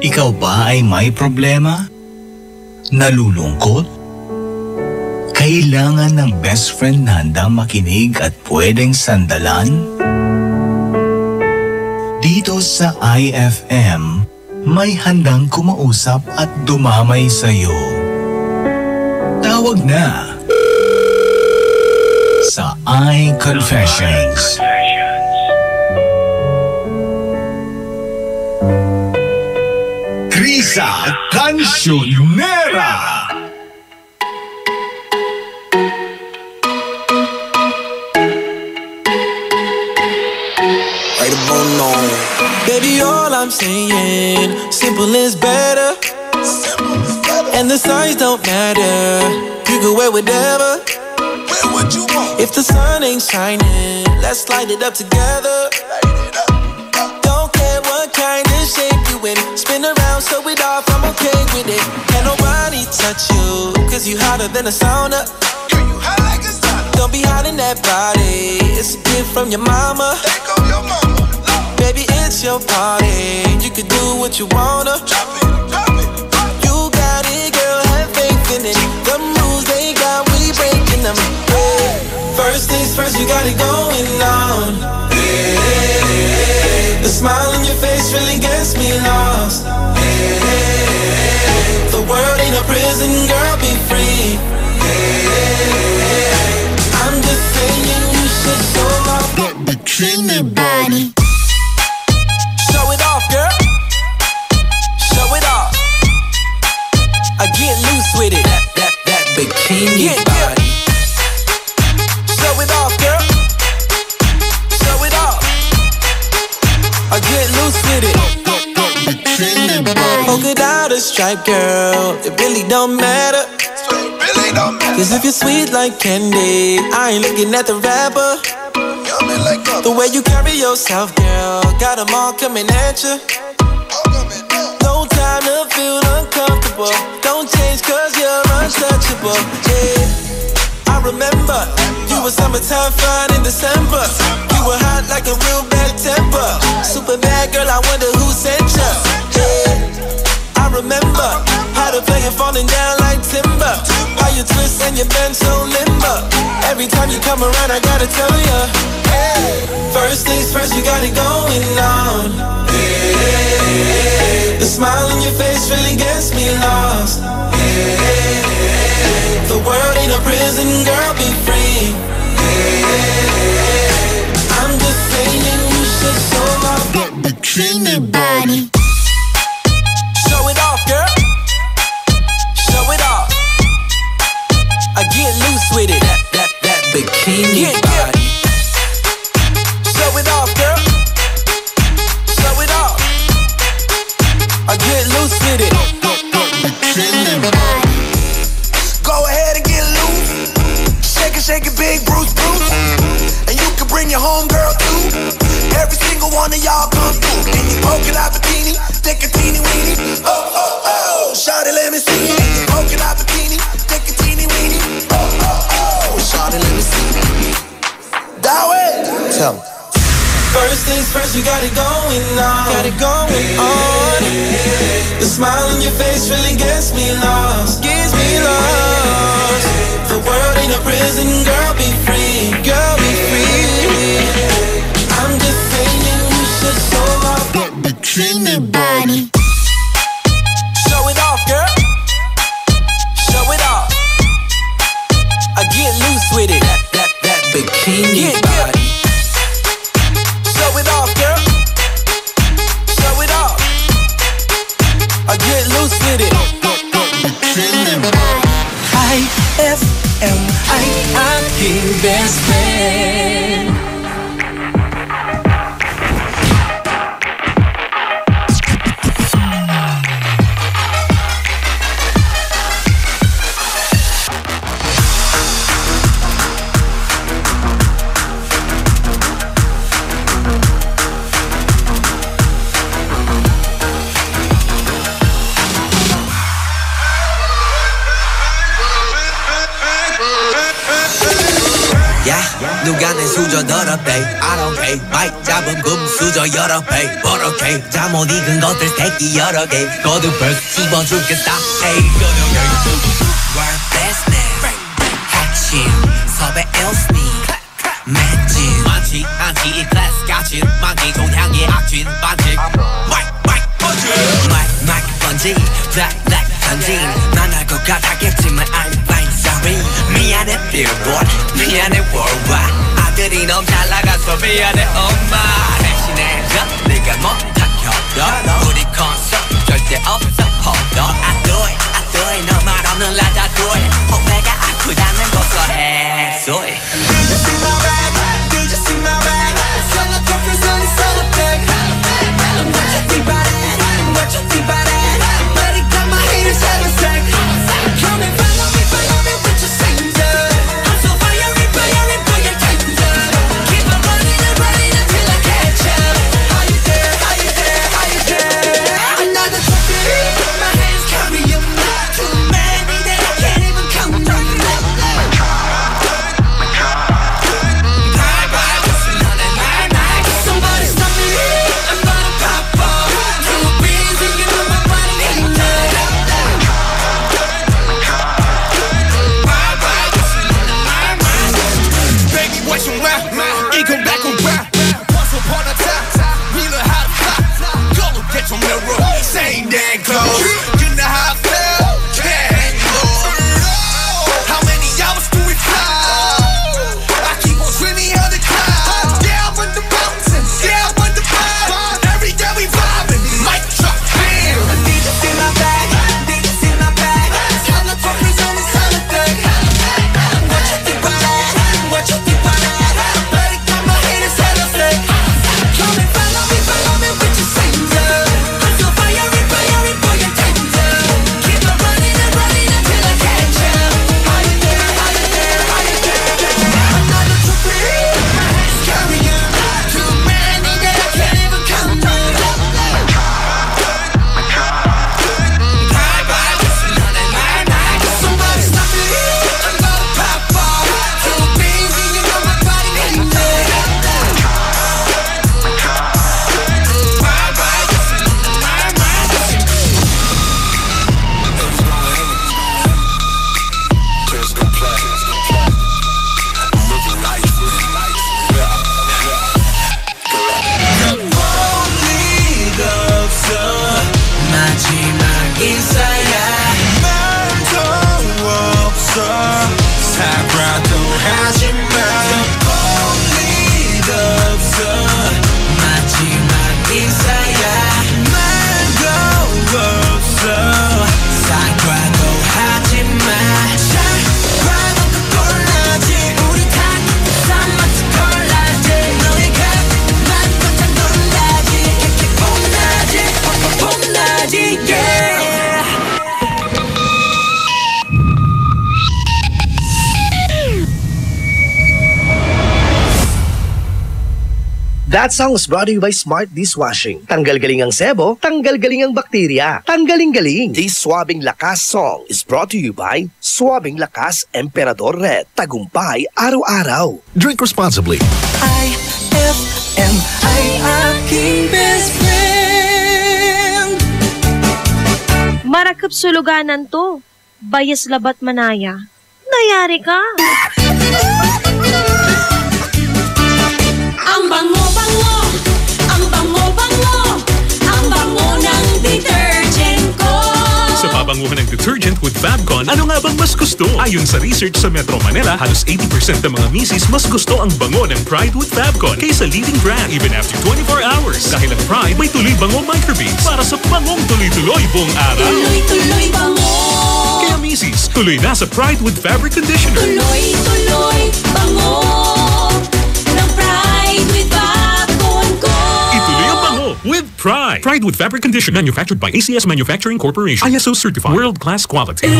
Ikaw ba ay may problema? Nalulungkot? Kailangan ng best friend na handang makinig at pwedeng sandalan? Dito sa IFM, may handang kumausap at dumamay sa'yo. Tawag na sa iConfessions. Krisa Cancionera. Baby, all I'm saying, simple is better. And the size don't matter. You can wear whatever. Wear what you want. If the sun ain't shining, let's light it up together. Don't care what kind of shape you in. Spin around, show it off, I'm okay with it. Can't nobody touch you, cause you hotter than a sauna. You hot like a sauna. Don't be hiding that body. It's a gift from your mama. Thank your mama. Baby, it's your party. You can do what you wanna. Drop it, drop it. You got it, girl, have faith in it. The moves they got, we breaking them. Hey. First things first, you got it going on. Hey. The smile on your face really gets me lost. Hey. The world ain't a prison, girl, be free. Hey. I'm just saying you should show off that bikini body. Show it off, girl. Show it off. I get loose with it. That bikini body. Show it off, girl. Show it off. I get loose with it. Bikini body. Polka dot or stripe, girl. It really don't matter. Cause if you're sweet like candy, I ain't looking at the rapper. The way you carry yourself, girl, got them all coming at you. No time to feel uncomfortable. Don't change cause you're untouchable. Yeah, I remember you were summertime fun in December. You were hot like a real bad temper. Super bad girl, I wonder who sent you. Yeah, I remember how to play it falling down like timber. How you twist and you bend so limber. Every time you come around, I gotta tell you. Hey, first things first, you got it going on. Hey, the smile on your face really gets me lost. Hey, the world ain't a prison, girl, be free. I'm just saying you should show off that bikini body. Show it off, girl. Show it off. I get loose with it. That bikini body. Show it off, girl. Show it off. I get loose with it. Bikini body. Go ahead and get loose. Shake it, big Bruce. And you can bring your homegirl too. Every single one of y'all come through. And you poke it out bikini, take a teeny weeny. Oh, shawty, let me see. And you poke it out bikini, take a teeny weeny. Oh, shawty, let me see. That way. Tell me. First things first, you got it going on. Got it going on. The smile on your face really gets me lost. Gets me lost. The world ain't a prison, girl, be free. Girl, be free. I'm just saying you should show off that bikini body. Show it off, girl. Show it off. I get loose with it. That bikini body. Show it off, girl. Show it off. I get loose with it. I keep best friend. 누가 내 수저 더럽대 I don't pay 마이크 잡은 금 수저 여러 배 버럭해 잠못 익은 것들 새끼 여러 개 거듭 벌써 씹어주겠다 에이 거듭해 World business 핵심 섭외 일스니 매진 많지 않지 이 클래스 같이 많기 종향의 악진 반칙 마이크 번지 마이크 번지 블랙 번지 난 알 것 같았겠지만 I'm fine sorry 미안해 billboard 미안해 worldwide 아들이 너무 잘 나가서 미안해 엄마 대신해줘 네가 못한 협력 우리 콘서트 절대 없어 hold on I do it 너 말 없는 라자 do it 후배가 아프다는 고소해 so it Did you see my bag? Did you see my bag? Sell a trophy, sell a bag What you think about it? What you think about it? But it got my haters having sex Come and follow me with your singer I'm so fiery, boy, you're tender Keep on running until I catch up How you there? That song was brought to you by Smart Dishwashing. Tanggal galing ang sebo, tanggal galing ang bakterya. Tanggaling galing. This Swabing Lakas song is brought to you by Swabing Lakas Emperador Red. Tagumpay araw-araw. Drink responsibly. IFM ay aking best friend. Marakap suluganan to. Bayas labat manaya. Nayari ka. Ang bango-bango, ang bango-bango, ang bango ng detergent ko. Sa pabanguhan ng detergent with Fabcon, ano nga bang mas gusto? Ayon sa research sa Metro Manila, halos 80% ng mga misis mas gusto ang bango ng Pride with Fabcon kaysa leading brand even after 24 hours. Dahil ang Pride may tuloy bango microbeads para sa bangong tuloy-tuloy buong araw. Tuloy-tuloy bango. Kaya misis, tuloy na sa Pride with Fabric Conditioner. Tuloy-tuloy bango ng Pride with Fabcon ko. Ituloy ang bango with Pride. Pride with Fabric Conditioner, manufactured by ACS Manufacturing Corporation. ISO certified. World-class quality.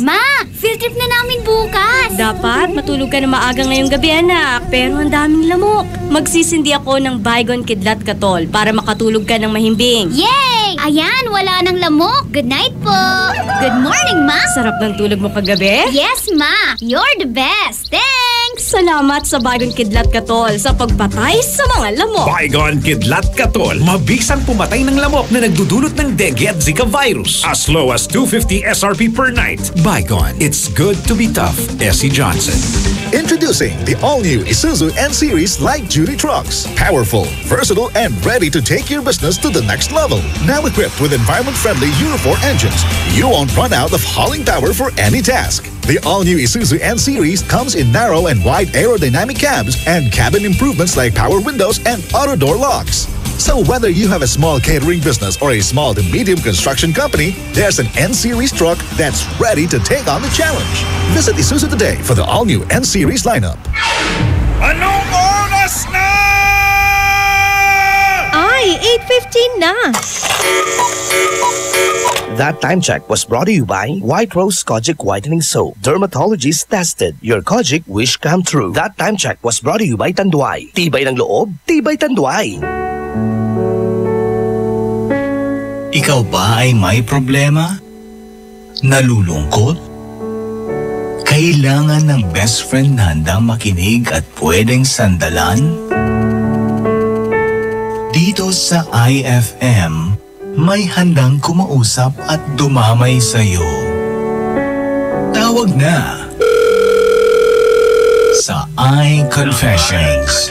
Ma, field trip na namin bukas. Dapat matulog ka na maaga ngayong gabi, anak. Pero ang daming lamok. Magsisindi ako ng Baygon Kidlat Katol para makatulog ka ng mahimbing. Yay! Ayan, wala nang lamok. Good night po. Good morning, Ma. Sarap ng tulog mo kagabi? Yes, Ma. You're the best. Thanks! Salamat sa Baygon Kidlat Katol sa pagpatay sa mga lamok. Baygon Kidlat Katol. Mabisang pumatay ng lamok na nagdudulot ng dengue at Zika virus. As low as 250 SRP per night. Baygon. It's good to be tough. Essie Johnson. Introducing the all-new Isuzu N-Series light-duty trucks. Powerful, versatile, and ready to take your business to the next level. Now equipped with environment-friendly Euro 4 engines, you won't run out of hauling power for any task. The all-new Isuzu N-Series comes in narrow and wide aerodynamic cabs and cabin improvements like power windows and auto door locks. So whether you have a small catering business or a small to medium construction company, there's an N-Series truck that's ready to take on the challenge. Visit Isuzu today for the all-new N-Series lineup. Anong oras na? Ay, 8:15 na. That time check was brought to you by White Rose Kojic Whitening Soap. Dermatologist tested. Your Kojic wish come true. That time check was brought to you by Tanduay. Tibay ng loob, tibay Tanduay. Ikaw ba ay may problema? Nalulungkot? Kailangan ng best friend na handang makinig at pwedeng sandalan? Dito sa IFM, may handang kumausap at dumamay sa'yo. Tawag na sa iConfessions.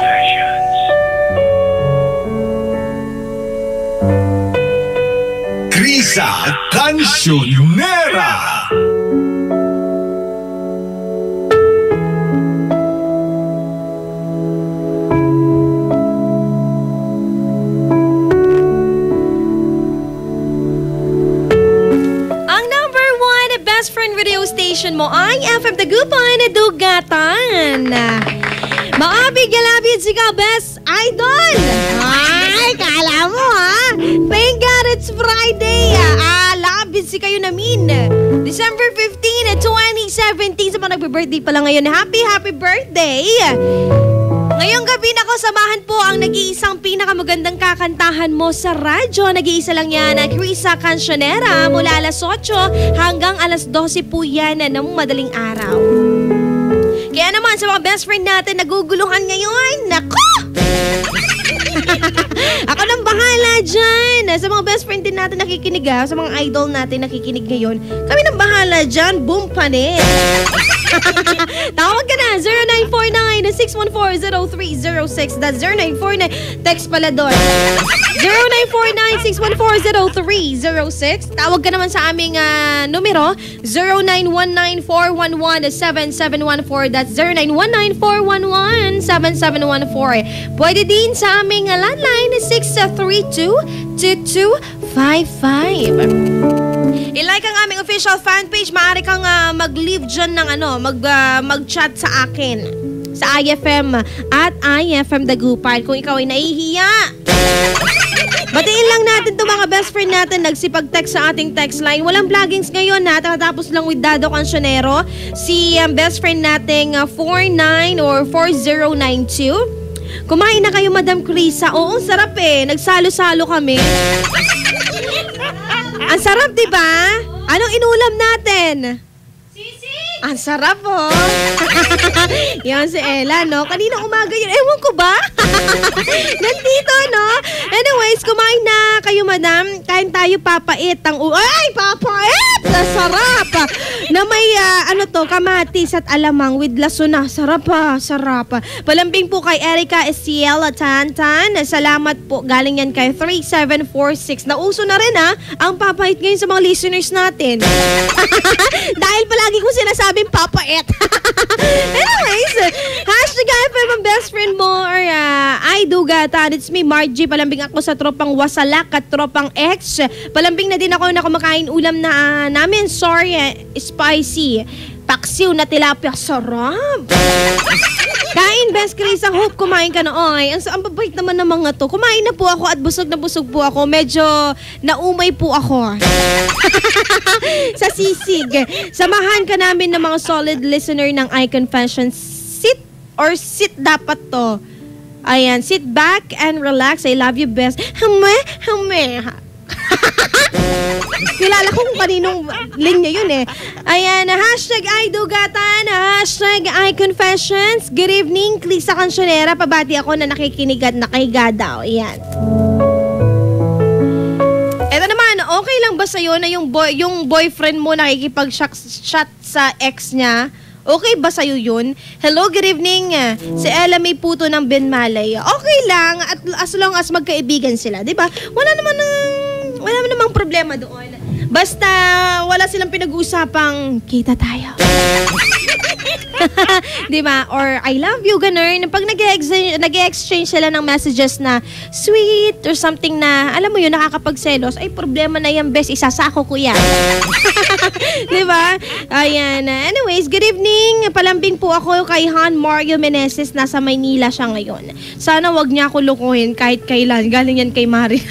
Krisa Cancionera. Best friend radio station mo ay FM Tagupan na Dugatan. Maabig galabid si ka, best idol. Ay, kala mo ha. Thank God it's Friday. Labid si kayo namin. December 15, 2017. Sa mga nagbe-birthday pala ngayon, happy birthday. Ngayong gabi nako, samahan po ang nag-iisang pinakamagandang kakantahan mo sa radyo. Nag-iisa lang yan, Krisa Cancionera, mula alas 8 hanggang alas 12 po yan ng madaling araw. Kaya naman sa mga best friend natin naguguluhan ngayon, nako! Ako nang bahala dyan. Sa mga best friend din natin nakikinig sa mga idol natin nakikinig ngayon, kami nang bahala dyan, boom panin. Tawag ka na, 0949-614-0306. That's 0949. Text pala doon. 0949-614-0306. Tawag ka naman sa aming numero, 0919-411-7714. That's 0919-411-7714. Pwede din sa aming landline, 632-2255. I-like ang aming official fanpage. Maaari kang mag-leave dyan ng mag-chat sa akin sa IFM at IFM Dagupan kung ikaw ay nahihiya. Batiin lang natin itong mga best friend natin nagsipag-text sa ating text line. Walang vloggings ngayon ha. Tapos lang with Dado Cancionero. Si best friend nating 49 or 4092. Kumain na kayo, Madam Krisa. Oo, ang sarap eh. Nagsalo-salo kami. Ang sarap, di ba? Anong inulam natin? Ang sarap po. Yan si Ella, no? Kanina umaga yun. Ewan ko ba? Nandito, no? Anyways, kumain na kayo, madam. Kain tayo papait. Ay, papait! Sarap! Na may, kamatis at alamang with lasuna. Sarap pa, sarap. Palambing po kay Erica Estiela Tantan. Salamat po. Galing yan kay 3746. Nauso na rin, ang papait ngayon sa mga listeners natin. Dahil palagi ko sinasabing papait. Anyways, hashtag IFM ang best friend mo or I do gatan. It's me, Margie. Palambing ako sa tropang wasalak at tropang X. Palambing na din ako na kumakain ulam na namin. Sorry, spicy. Paksiw na tilapia. Sarap. Kain, best Chris. Hope kumain ka na. Ay, ang babait naman ng mga to. Kumain na po ako at busog na busog po ako. Medyo naumay po ako. Sa sisig. Samahan ka namin ng mga solid listener ng iConfessions. Sit dapat to. Ayan, sit back and relax. I love you best. Hume. Kilala ko kung kaninong linya yun eh. Ayan, hashtag idugatan, hashtag iConfessions. Good evening, Klisa Cancionera. Pabati ako na nakikinig at nakahiga daw. Ayan. Eto naman, okay lang ba sa'yo na yung boyfriend mo nakikipag-shot sa ex niya? Okay ba sa'yo yun? Hello, good evening. Si Ella may puto ng Benmalay. Okay lang, at as long as magkaibigan sila, di ba? Wala namang problema doon. Basta wala silang pinag-uusapang kita tayo. Diba? Or I love you, ganun. Pag nag-exchange sila ng messages na sweet or something na, alam mo yun, nakakapagselos, ay problema na yan, best. Isasako ko yan. Diba? Ayan. Anyways, good evening. Palambing po ako kay Han Mario Meneses. Nasa Maynila siya ngayon. Sana wag niya ako lukuhin kahit kailan. Galing yan kay Mari.